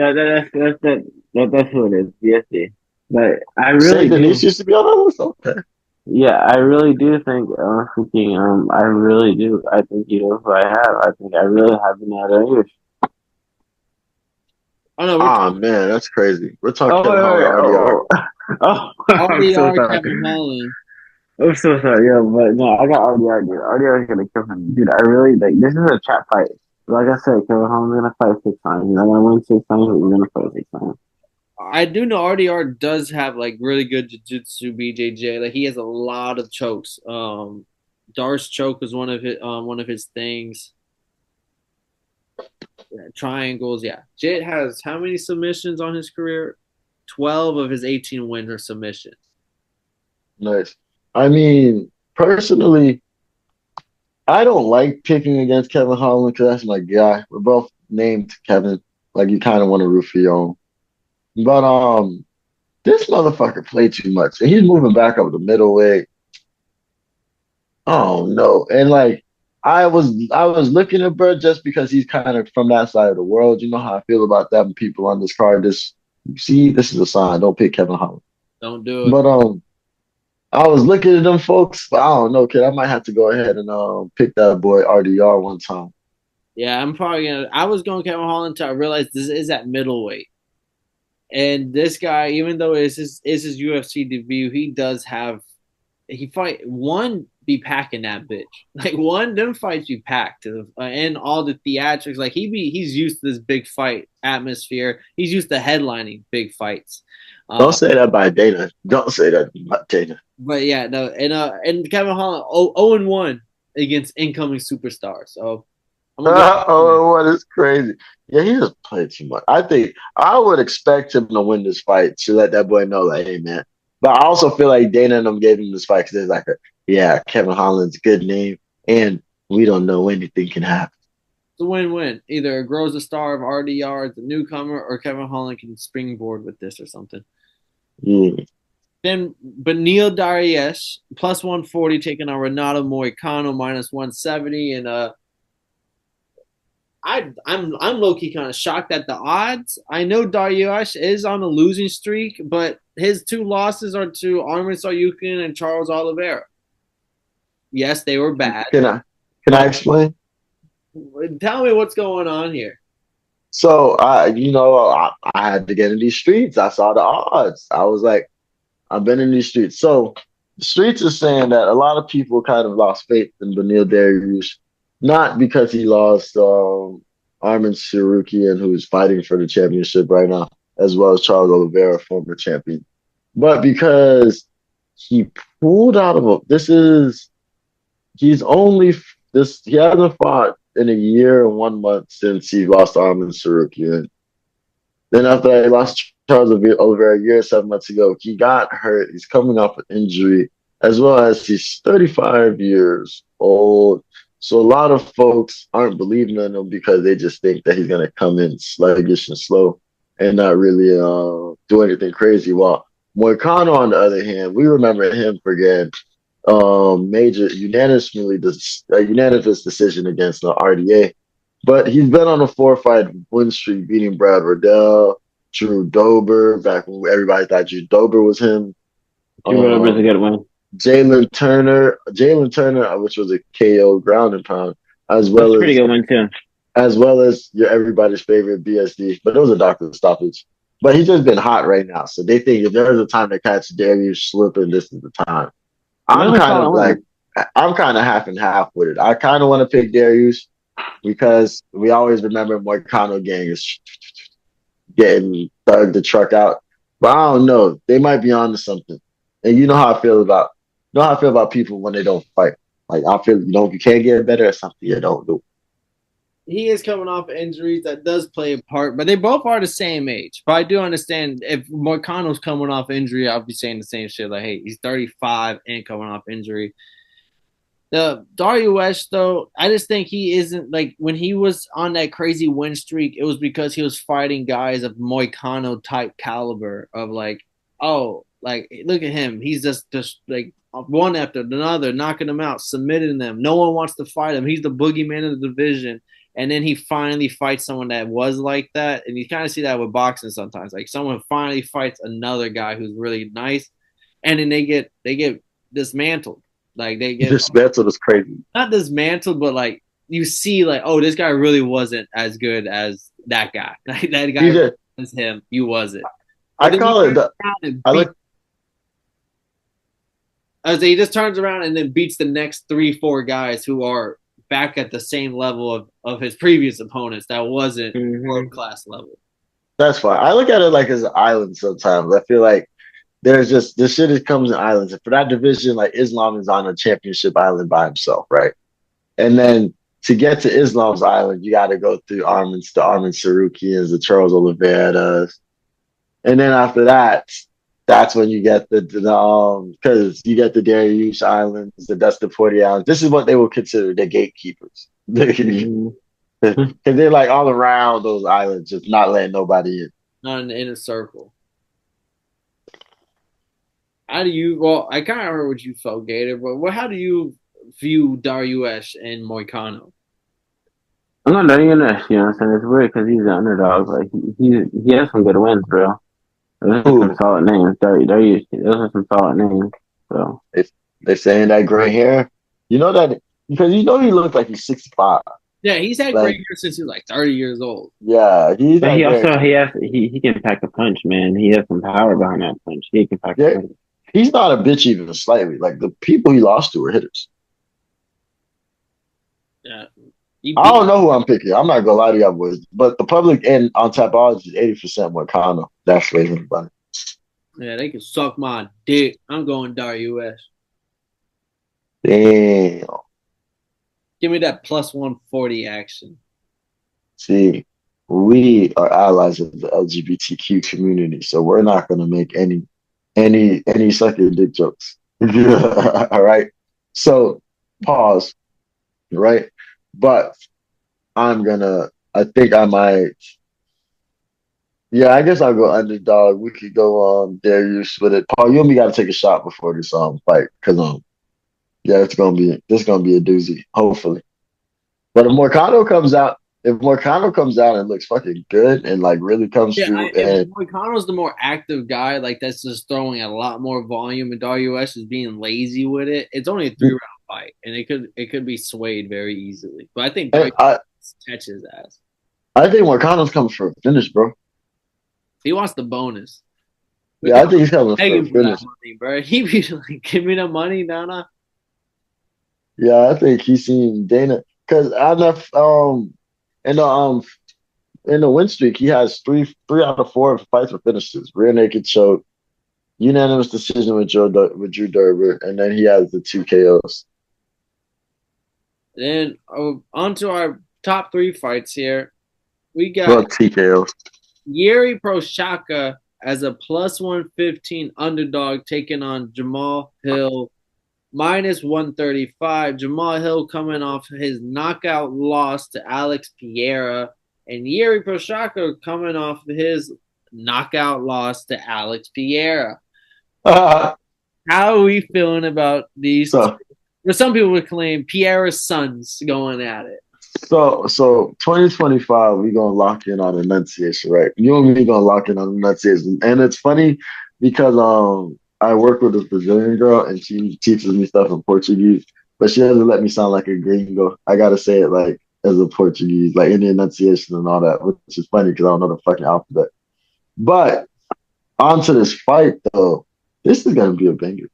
who it is. BSD. But I really Denise used to be on that list. Okay. Yeah, I really do think I really do. I think you know who I have. I think I really have been out of English. Oh no! Man, that's crazy. We're talking RDR. RDR Kevin Holland. I'm so sorry, yo, but no, I got RDR, dude. RDR is gonna kill him, dude. I really like. This is a trap fight. Like I said, Kevin Holland's gonna fight 6 times. You're not gonna win 6 times, but you're gonna fight 6 times. I do know RDR does have like really good jiu-jitsu BJJ. Like he has a lot of chokes. Darce choke is one of his things. Yeah, triangles, yeah. Jit has how many submissions on his career? 12 of his 18 wins are submissions. Nice. I mean, personally, I don't like picking against Kevin Holland because that's my guy. We're both named Kevin. Like you kind of want to root for your own. But this motherfucker played too much, and he's moving back up to middleweight. Oh no! And like I was looking at Bert just because he's kind of from that side of the world. You know how I feel about that when people on this card. This is a sign. Don't pick Kevin Holland. Don't do it. But I was looking at them folks, but I don't know, kid. I might have to go ahead and pick that boy RDR one time. Yeah, I'm probably gonna. I was going Kevin Holland until I realized this is at middleweight, and this guy, even though it's his UFC debut, he fight one be packing that bitch like them fights be packed and all the theatrics. Like he's used to this big fight atmosphere. He's used to headlining big fights. Don't say that by Dana. Don't say that about Dana. But yeah, no, and Kevin Holland 0-1 against incoming superstars. So I'm gonna what is crazy? Yeah, he just played too much. I think I would expect him to win this fight to let that boy know, like, hey man. But I also feel like Dana and them gave him this fight because there's like Kevin Holland's a good name, and we don't know anything can happen. It's a win-win. Either it grows the star of RDR as the newcomer, or Kevin Holland can springboard with this or something. Mm. Then Beneil Dariush plus 140 taking on Renato Moicano minus 170, and I'm low key kind of shocked at the odds. I know Dariush is on a losing streak, but his two losses are to Arman Tsarukan and Charles Oliveira. Yes, they were bad. Can I explain? Tell me what's going on here. So I had to get in these streets. I saw the odds. I was like, I've been in these streets. So the streets are saying that a lot of people kind of lost faith in Beneil Dariush, not because he lost Arman Tsarukan, who's fighting for the championship right now, as well as Charles Oliveira, former champion, but because he pulled out of a. He's only this. He hasn't fought in a year and 1 month since he lost Arman Tsarukan. Then after he lost Charles Oliveira a year and 7 months ago, he got hurt. He's coming off an injury, as well as he's 35 years old. So a lot of folks aren't believing in him because they just think that he's going to come in sluggish and slow and not really do anything crazy. While Moicano, on the other hand, we remember him for getting major unanimous decision against the RDA. But he's been on a 4-fight win streak, beating Brad Riddell, Drew Dober, back when everybody thought Drew Dober was him. Drew Dober's a good one. Jalen Turner, which was a KO ground and pound, as well That's a pretty good one too. As well as everybody's favorite BSD, but it was a doctor stoppage. But he's just been hot right now, so they think if there's a time to catch Dariush slipping, this is the time. I'm kind of half and half with it. I kind of want to pick Dariush because we always remember Moicano gang is getting thugged the truck out. But I don't know. They might be on to something. And you know how I feel about people when they don't fight. Like I feel you can't get better at something you don't do. He is coming off injuries. That does play a part, but they both are the same age. But I do understand if Moicano's coming off injury, I'll be saying the same shit. Like, hey, he's 35 and coming off injury. The Dariush, though, I just think he isn't like when he was on that crazy win streak, it was because he was fighting guys of Moicano type caliber of like, oh, like look at him. He's just like one after another, knocking them out, submitting them. No one wants to fight him. He's the boogeyman of the division. And then he finally fights someone that was like that. And you kind of see that with boxing sometimes. Like someone finally fights another guy who's really nice, and then they get dismantled. Like they get dismantled is crazy. Not dismantled, but like you see, like, oh, this guy really wasn't as good as that guy. Like, that guy was him. He wasn't. I call it. I say he just turns around and then beats the next 3-4 guys who are back at the same level of his previous opponents. That wasn't world class level. That's fine. I look at it like as an island sometimes. I feel like there's just this shit comes in islands. And for that division, like Islam is on a championship island by himself, right? And then to get to Islam's island, you got to go through the Arman Tsarukians, the Charles Oliveira's, and then after that, that's when you get because you get the Dariush Islands, the Dustin Poirier Islands. This is what they will consider the gatekeepers. Because they're like all around those islands, just not letting nobody in. Not in the inner circle. How do you? Well, I kind of heard what you felt, Gator, but how do you view Dariush and Moicano? I'm not Dariush. You know what I'm saying? It's weird because he's an underdog. Like he has some good wins, bro. Those are some solid names. Dariush. Those are some solid names. So they're saying that gray hair. You know that because he looks like he's 65. Yeah, he's had gray hair since he was like 30 years old. Yeah, he can pack a punch, man. He has some power behind that punch. He can pack a punch. He's not a bitch even slightly. Like the people he lost to were hitters. Yeah. I don't know who I'm picking. I'm not gonna lie to y'all boys, but the public and on Tapology is 80% Moicano. That's for everybody. Yeah, they can suck my dick. I'm going Dariush. Damn. Give me that plus 140 action. See, we are allies of the LGBTQ community, so we're not gonna make any sucking dick jokes. All right. So pause. Right. But I think I might. Yeah, I guess I'll go underdog. We could go Dariush with it. Paul, you and me got to take a shot before this fight because this gonna be a doozy. Hopefully, but if Moicano comes out, if Moicano comes out and looks fucking good and like really comes Yeah, through, if and Moicano's the more active guy, like that's just throwing a lot more volume, and WS is being lazy with it. It's only a 3 round fight, and it could be swayed very easily. But I think and WS catches ass. I think Moicano's comes for a finish, bro. He wants the bonus. Look Yeah, I how think he's coming for a begging for that finish. money, bro. He be like, "Give me the money, Nana." Yeah, I think he's seen Dana because I left in the in the win streak he has three out of four fights with finishes, rear naked choke, unanimous decision with Drew Derber, and then he has the two KOs. Then on to our top 3 fights here. We got Well, TKOs. Yuri Prochazka as a plus 115 underdog taking on Jamal Hill minus 135. Jamal Hill coming off his knockout loss to Alex Pereira, and Yuri Prochazka coming off his knockout loss to Alex Pereira. How are we feeling about these two? so Some people would claim Pereira's sons going at it. so 2025 we gonna lock in on enunciation, right? You and me gonna lock in on enunciation, and it's funny because I work with this Brazilian girl and she teaches me stuff in Portuguese, but she doesn't let me sound like a gringo. I gotta say it like as a Portuguese, like in the enunciation and all that, which is funny because I don't know the fucking alphabet. But on to this fight though, this is gonna be a banger.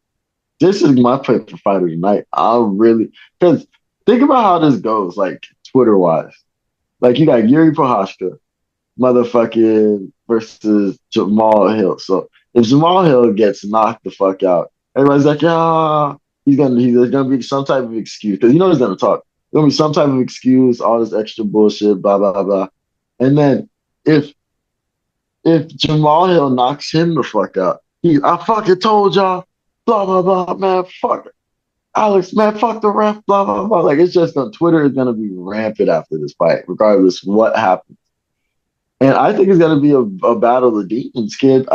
This is my pick for fight of the night. I'm really because think about how this goes, like Twitter wise. Like you got Yuri Prohashka, motherfucking versus Jamal Hill. So if Jamal Hill gets knocked the fuck out, everybody's like, yeah, he's gonna be some type of excuse because you know he's gonna talk. There's gonna be some type of excuse, all this extra bullshit, blah blah blah. And then if if Jamal Hill knocks him the fuck out, I fucking told y'all, blah blah blah, man, fuck Alex, man, fuck the ref, blah blah blah. Like it's just on Twitter is gonna be rampant after this fight, regardless what happens. And I think it's gonna be a battle of demons, kid.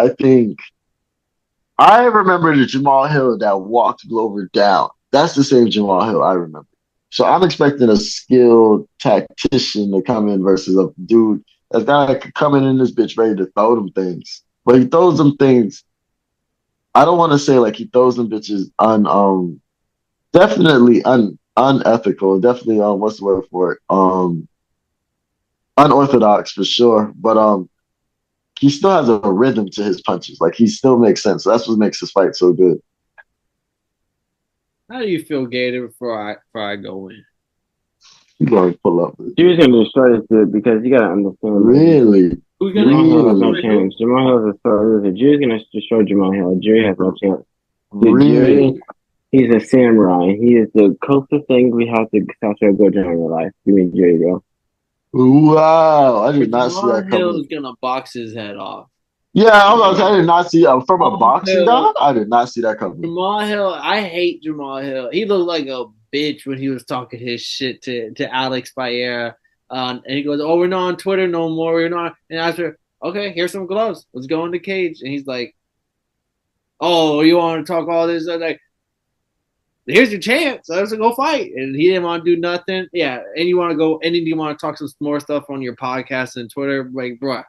I remember the Jamal Hill that walked Glover down. That's the same Jamal Hill I remember. So I'm expecting a skilled tactician to come in versus a dude that's got coming in this bitch ready to throw them things. But he throws them things. I don't want to say like he throws them bitches definitely unethical. Definitely what's the word for it? Unorthodox for sure. But he still has a rhythm to his punches. Like he still makes sense. So that's what makes his fight so good. How do you feel, Gator, before I go in? He's going to pull up. She was gonna destroy this dude because you gotta understand. Really? Who's Jamal gonna Hill has no chance. Jamal Hill is a star. Jury's gonna destroy Jamal Hill. Jury has no chance. Really? He's a samurai. He is the closest thing we have to Sasha Gojo in real life. Give me Jury, bro. Wow. I did not see Jamal that Hill coming. is gonna box his head off. Yeah, I did not see from a Jamal boxing Hill, guy. I did not see that coming. Jamal Hill, I hate Jamal Hill. He looked like a bitch when he was talking his shit to Alex Pereira. And he goes, "Oh, we're not on Twitter no more. We're not." And after, okay, here's some gloves. Let's go in the cage. And he's like, "Oh, you want to talk all this?" I'm like, here's your chance. Let's go fight. And he didn't want to do nothing. Yeah. And you want to go, and then you want to talk some more stuff on your podcast and Twitter. Like, bro,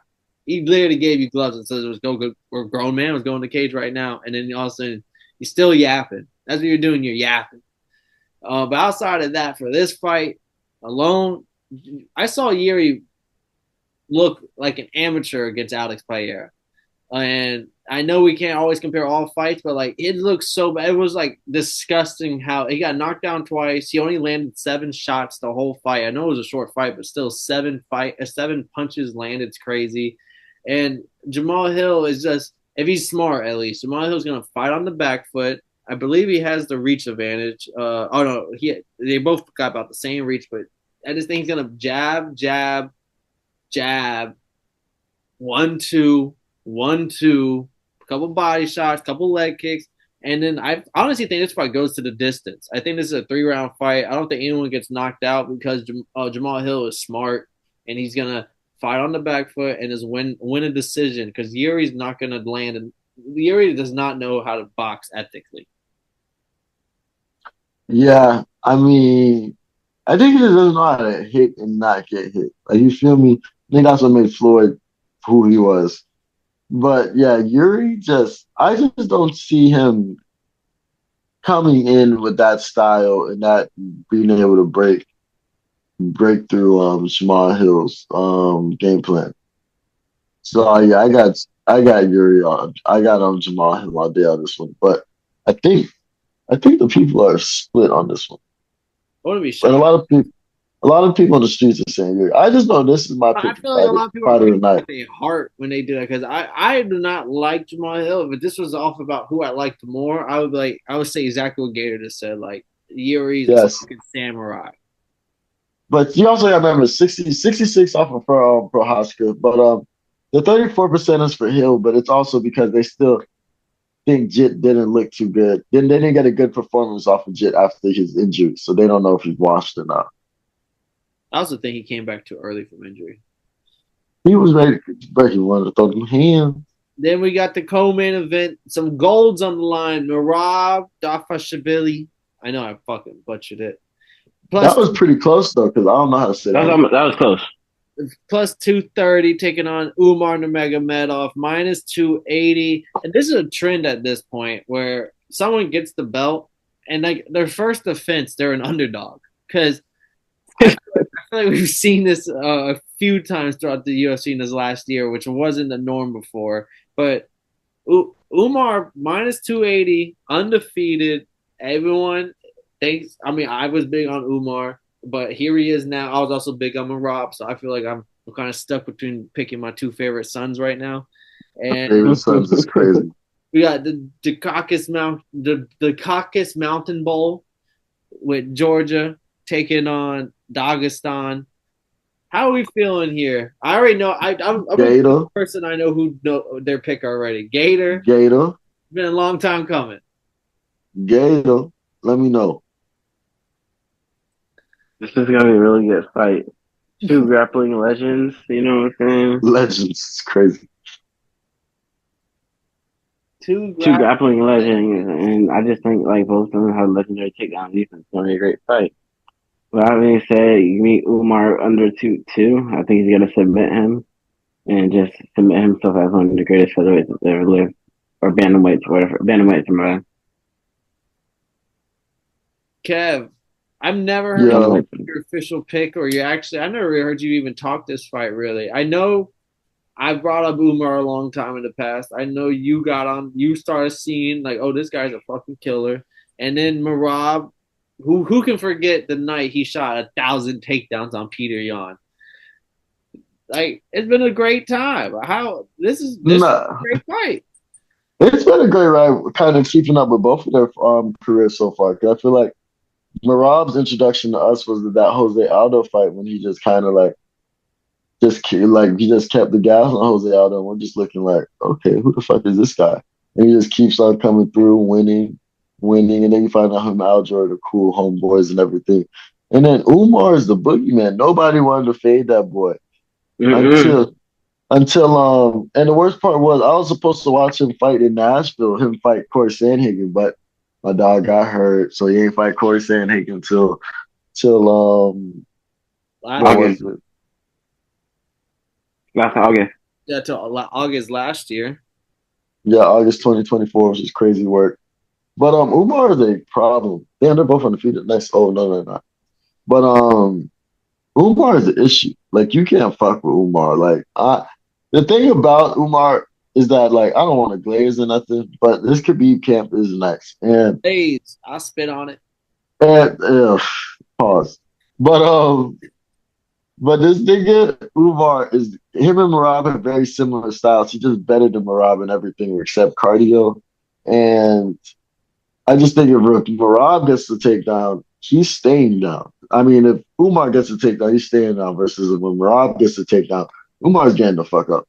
he literally gave you gloves and says it was go. We're a grown man. Was going to the cage right now. And then all of a sudden, you're still yapping. That's what you're doing. You're yapping. But outside of that, for this fight alone, I saw Yuri look like an amateur against Alex Pereira. And I know we can't always compare all fights, but like it looks so bad. It was like disgusting how he got knocked down twice. He only landed 7 shots the whole fight. I know it was a short fight, but still 7 punches landed. It's crazy. And Jamal Hill is just, if he's smart at least, Jamal Hill's gonna fight on the back foot. I believe he has the reach advantage. Oh no, they both got about the same reach, but I just think he's gonna jab, jab, jab, 1-2, 1-2, a couple body shots, couple leg kicks, and then I honestly think this fight goes to the distance. I think this is a 3 round fight. I don't think anyone gets knocked out because Jamal Hill is smart and he's gonna fight on the back foot and just win a decision because Yuri's not gonna land, and Yuri does not know how to box ethically. Yeah, I mean, I think he just doesn't know how to hit and not get hit. Like you feel me? I think that's what made Floyd who he was. But yeah, Yuri I just don't see him coming in with that style and that being able to break through Jamal Hill's game plan. So yeah, I got Yuri on. I got Jamal Hill all day on this one. But I think I think the people are split on this one. I wouldn't be And shocked. a lot of people on the streets are saying Yuri. I just know this is my I pick feel like a fight lot of people are fight of the picking night. with their heart when they do that because I do not like Jamal Hill. But this was off about who I liked more. I would say exactly what Gator just said. Like Yuri's a Yes. fucking samurai. But you also got to remember 66 off of for Prohaska. But the 34% is for Hill, but it's also because they still think Jit didn't look too good. Then they didn't get a good performance off of Jit after his injury, so they don't know if he's washed or not. I also think he came back too early from injury. He was ready, but he wanted to throw them hands. Then we got the co-main event. Some golds on the line. Merab Dafashvili. I know I fucking butchered it. That Plus was pretty close though, because I don't know how to say that. That was close. plus 230 taking on Umar Nurmagomedov minus 280. And this is a trend at this point where someone gets the belt and like their first defense, they're an underdog. Because I feel like we've seen this a few times throughout the UFC in this last year, which wasn't the norm before. But Umar minus 280, undefeated. Everyone thinks, I mean, I was big on Umar, but here he is now. I was also big on Rob, so I feel like I'm kind of stuck between picking my two favorite sons right now. And David Sons is crazy. we got the Caucasus Mountain Bowl with Georgia taking on Dagestan. How are we feeling here? I already know. I'm Gator. the person I know who know their pick already. Gator. Gator. It's been a long time coming. Gator. Let me know. This is gonna be a really good fight. Two grappling legends, you know what I'm saying? Legends. It's crazy. Two grappling legends, and I just think like both of them have legendary takedown defense. It's gonna be a great fight. With that being said, you meet Umar under 2-2. I think he's gonna submit him and just submit himself as one of the greatest featherweights that ever lived, or bantamweights, whatever. Bantamweights, right? Kev, I've never heard Yo. your official pick, or I've never really heard you even talk this fight. Really, I know I brought up Umar a long time in the past. I know you started seeing like, oh, this guy's a fucking killer, and then Merab, who can forget the night he shot 1,000 takedowns on Peter Yan? Like, it's been a great time. This is a great fight. It's been a great ride, kind of keeping up with both of their careers so far. Because I feel like Marab's introduction to us was that Jose Aldo fight when he just kind of he just kept the gas on Jose Aldo, and we're just looking like, okay, who the fuck is this guy? And he just keeps on coming through, winning, and then you find out him and Aljo are the cool homeboys and everything. And then Umar is the boogeyman. Nobody wanted to fade that boy until and the worst part was I was supposed to watch him fight in Nashville, him fight Corey Sandhagen, but my dog got hurt, so he ain't fight Corey Sandhagen till August. Last August. Yeah, till August last year. Yeah, August 2024, which is crazy work. But Umar is a problem. Damn, they're both undefeated. Nice. Oh no, they're not. But Umar is an issue. Like you can't fuck with Umar. Like the thing about Umar is that like I don't want to glaze or nothing, but this Khabib camp is nice. And Glaze, I spit on it. and pause. But this nigga Umar is him and Marab have very similar styles. He's just better than Marab in everything except cardio. And I just think if Marab gets the takedown, he's staying down. I mean, if Umar gets the takedown, he's staying down. Versus when Marab gets the takedown, Umar's getting the fuck up.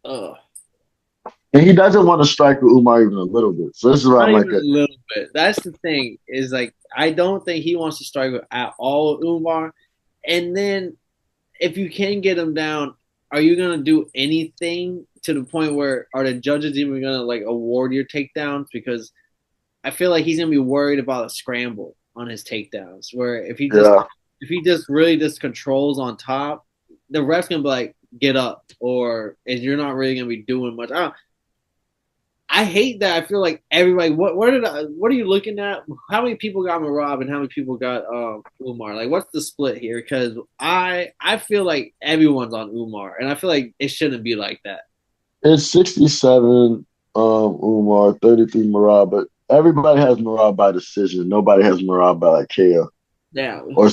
Ugh. And he doesn't want to strike with Umar even a little bit. So this is why I'm like a little bit. That's the thing. Is like I don't think he wants to strike with at all with Umar. And then if you can get him down, are you gonna do anything to the point where are the judges even gonna like award your takedowns? Because I feel like he's gonna be worried about a scramble. on his takedowns. Where if he just really just controls on top, the ref's gonna be like, get up, or if you're not really gonna be doing much. I hate that. I feel like everybody. What are you looking at? How many people got Marab and how many people got Umar? Like, what's the split here? Because I feel like everyone's on Umar, and I feel like it shouldn't be like that. It's 67 Umar, 33 Marab, but everybody has Marab by decision. Nobody has Marab by like KO. Yeah. Or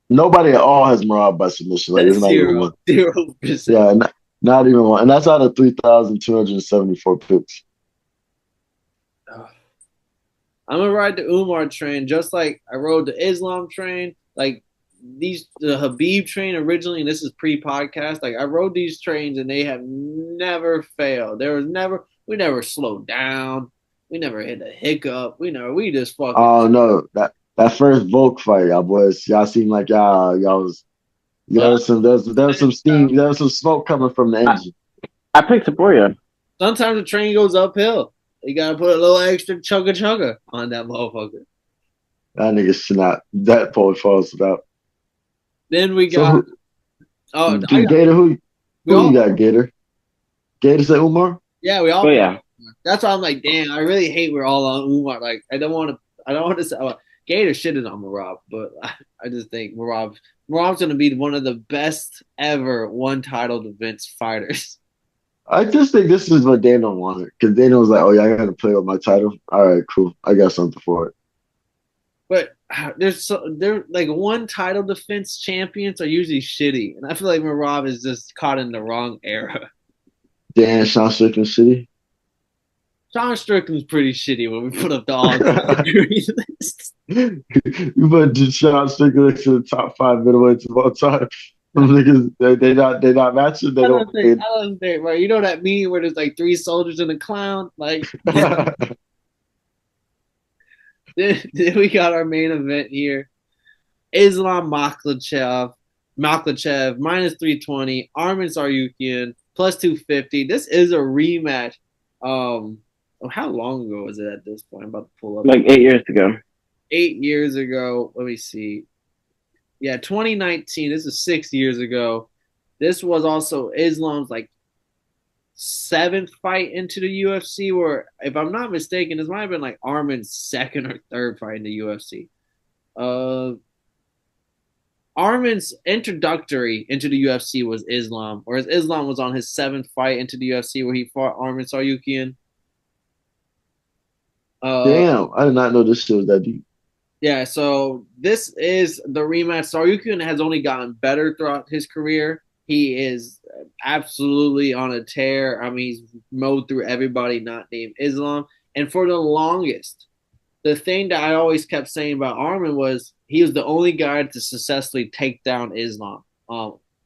nobody at all has Marab by submission. Like, it's not even one. 0%. Yeah, not even one. And that's out of 3,274 picks. I'm gonna ride the Umar train just like I rode the Islam train. Like the Habib train originally, and this is pre-podcast. Like I rode these trains and they have never failed. We never slowed down. We never hit a hiccup. We just fucking. Oh no, that first Volk fight, y'all seemed like y'all was. There was some steam, there was some smoke coming from the engine. I picked Saporia. Sometimes the train goes uphill. You gotta put a little extra chugga on that motherfucker. That nigga should not. That pole falls without. Then we got. Gator. Who you got, Gator? Gator said Umar. Yeah, we all. Oh yeah. That's why I'm like, damn. I really hate we're all on Umar. Like, I don't want to say Gator shitted on Marab, but I just think Marab's gonna be one of the best ever one title defense fighters. I just think this is what Dana wanted because Dana was like, "Oh yeah, I got to play with my title. All right, cool. I got something for it." But they're like one title defense champions are usually shitty, and I feel like Marab is just caught in the wrong era. Dan, Sean Strickland shitty. Sean Strickland's pretty shitty when we put up the all-time list. You put Sean Strickland to the top 5 middleweights of all time. Niggas, they not matching. They don't. I don't think, right? You know that meme where there's like 3 soldiers and a clown, like. Then we got our main event here. Islam Makhachev minus 320. Arman Tsarukan plus 250. This is a rematch. How long ago was it at this point? I'm about to pull up. Like 8 years ago. 8 years ago. Let me see. Yeah, 2019. This is 6 years ago. This was also Islam's like 7th fight into the UFC, where, if I'm not mistaken, this might have been like Arman's 2nd or 3rd fight in the UFC. Arman's introductory into the UFC was Islam, whereas Islam was on his 7th fight into the UFC where he fought Arman Tsarukan. Damn, I did not know this shit was that deep. Yeah, so this is the rematch. Tsarukan has only gotten better throughout his career. He is absolutely on a tear. I mean, he's mowed through everybody not named Islam. And for the longest, the thing that I always kept saying about Arman was he was the only guy to successfully take down Islam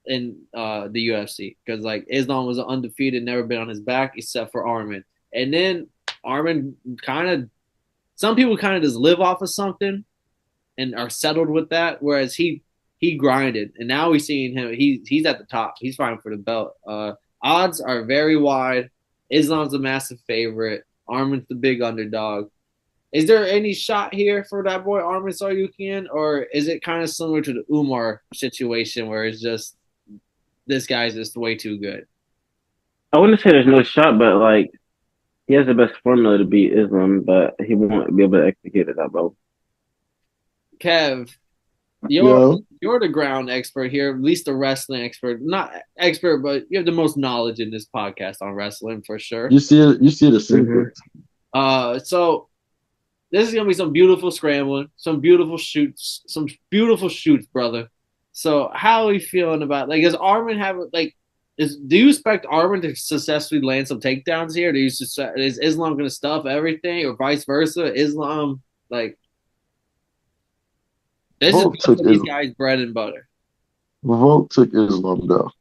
in the UFC. Because, like, Islam was undefeated, never been on his back except for Arman. And then Arman some people kind of just live off of something and are settled with that, whereas he grinded, and now we're seeing him. He's at the top. He's fighting for the belt. Odds are very wide. Islam's a massive favorite. Arman's the big underdog. Is there any shot here for that boy Arman Tsarukan, or is it kind of similar to the Umar situation where it's just this guy's just way too good? I wouldn't say there's no shot, but like he has the best formula to beat Islam, but he won't be able to execute it that well. Kev, you're the ground expert here, at least the wrestling expert. Not expert, but you have the most knowledge in this podcast on wrestling for sure. You see the secret. So this is gonna be some beautiful scrambling, some beautiful shoots, brother. So how are you feeling about, like, does Arman have like? Do you expect Arman to successfully land some takedowns here? Is Islam going to stuff everything, or vice versa? Islam, like, this is these guys' bread and butter. Volk took Islam down.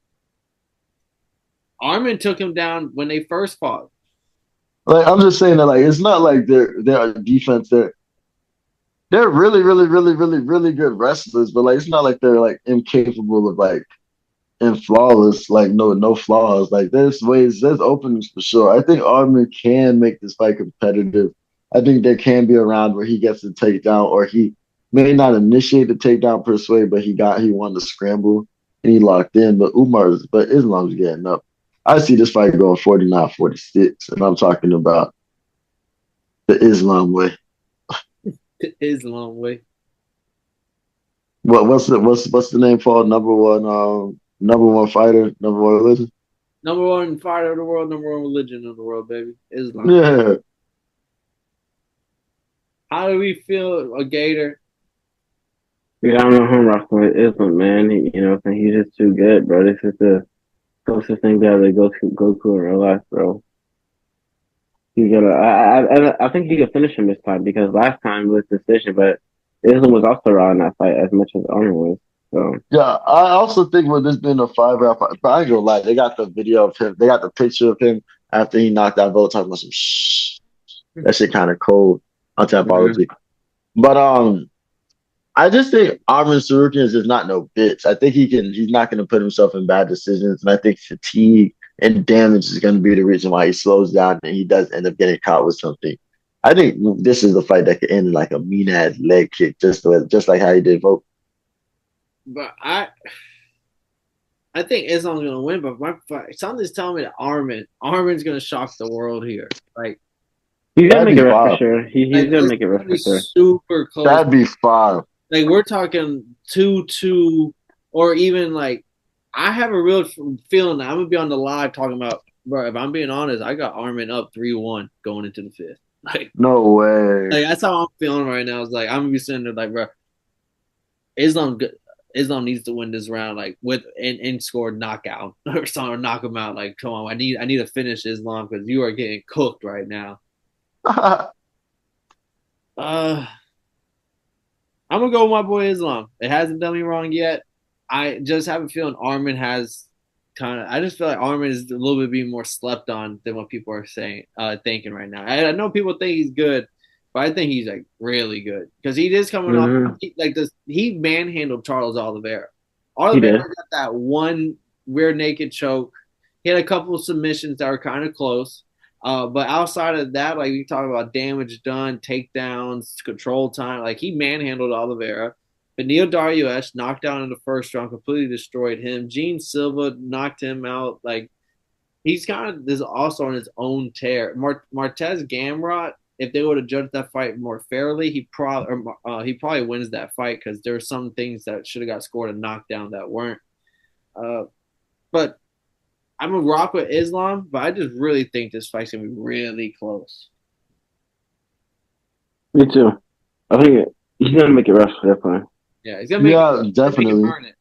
Arman took him down when they first fought. Like, I'm just saying that, like, it's not like their defense. They're really, really, really, really, really good wrestlers, but like, it's not like they're like incapable of like. And flawless, like no flaws. Like there's openings for sure. I think Arman can make this fight competitive. I think there can be a round where he gets the takedown, or he may not initiate the takedown per se, but he won the scramble and he locked in. But Islam's getting up. I see this fight going 49-46, and I'm talking about the Islam way. Islam way. What's the name for number one fighter, number one religion? Number one fighter of the world, number one religion of the world, baby. Islam. Yeah. How do we feel, a Gator? Yeah, I don't know him rocking with Islam, man. He's just too good, bro. This is the closest thing that they go to in real life, bro. He's gonna. I think he could finish him this time because last time was decision, but Islam was also raw in that fight as much as Arnold was. So Yeah, I also think with this being a 5 round fight, but I ain't gonna lie, they got the video of him, they got the picture of him after he knocked out Vote talking about some shh. That shit kind of cold on Tapology. But I just think Arman Tsarukan is just not no bitch. I think he's not gonna put himself in bad decisions, and I think fatigue and damage is gonna be the reason why he slows down and he does end up getting caught with something. I think this is the fight that could end in like a mean ass leg kick, just like how he did Vote. But I think Islam's gonna win, but something's telling me that Armin's gonna shock the world here. Like he's gonna That'd make be it rough for fire. sure. He's gonna make it rough for sure. super close. That'd be fire. Like we're talking 2-2, or even like I have a real feeling that I'm gonna be on the live talking about. Bro, if I'm being honest, I got Armin up 3-1 going into the fifth. No way. That's how I'm feeling right now. It's like I'm gonna be sitting there like, bro, Islam Islam needs to win this round, like with and score knockout or something, or knock him out. Like, come on, I need to finish Islam because you are getting cooked right now. Uh, I'm gonna go with my boy Islam. It hasn't done me wrong yet. I just have a feeling Armin has I just feel like Armin is a little bit being more slept on than what people are saying, thinking right now. I know people think he's good, but I think he's like really good because he is coming off like this. He manhandled Charles Oliveira. Oliveira got that one rear naked choke. He had a couple of submissions that were kind of close. But outside of that, like we talk about damage done, takedowns, control time, like he manhandled Oliveira. Benil Dariush knocked down in the first round, completely destroyed him. Gene Silva knocked him out. Like he's kind of this also on his own tear. Martez Gamrot, if they would have judged that fight more fairly, he probably wins that fight because there were some things that should have got scored and knocked down that weren't. But I'm a rock with Islam, but I just really think this fight's gonna be really close. Me too. I think he's gonna make it rough for that point. Yeah, he's gonna make definitely. Burn it.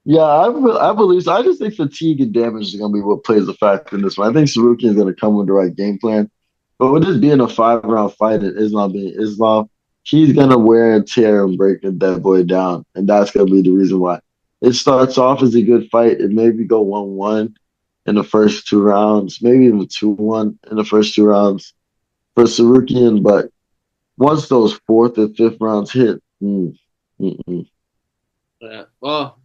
Yeah, I believe so. I just think fatigue and damage is going to be what plays a factor in this one. I think Tsarukian is going to come with the right game plan. But with this being a 5 round fight and Islam being Islam, he's going to wear and tear and break that boy down. And that's going to be the reason why. It starts off as a good fight. It maybe go 1-1 in the first 2 rounds, maybe even 2-1 in the first 2 rounds for Tsarukian. But once those fourth and fifth rounds hit, Yeah. Well,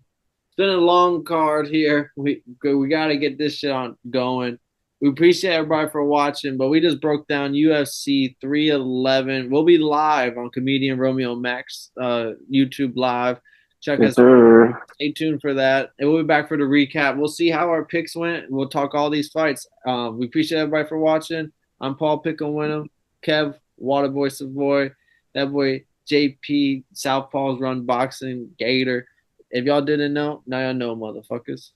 it's been a long card here. We got to get this shit on going. We appreciate everybody for watching, but we just broke down UFC 311. We'll be live on Comedian Romeo Max YouTube live. Check us out. Stay tuned for that. And we'll be back for the recap. We'll see how our picks went. We'll talk all these fights. We appreciate everybody for watching. I'm Paul Pick'em Kev, Waterboy Savoy, that boy JP, Southpaws Run Boxing, Gator. If y'all didn't know, now y'all know, motherfuckers.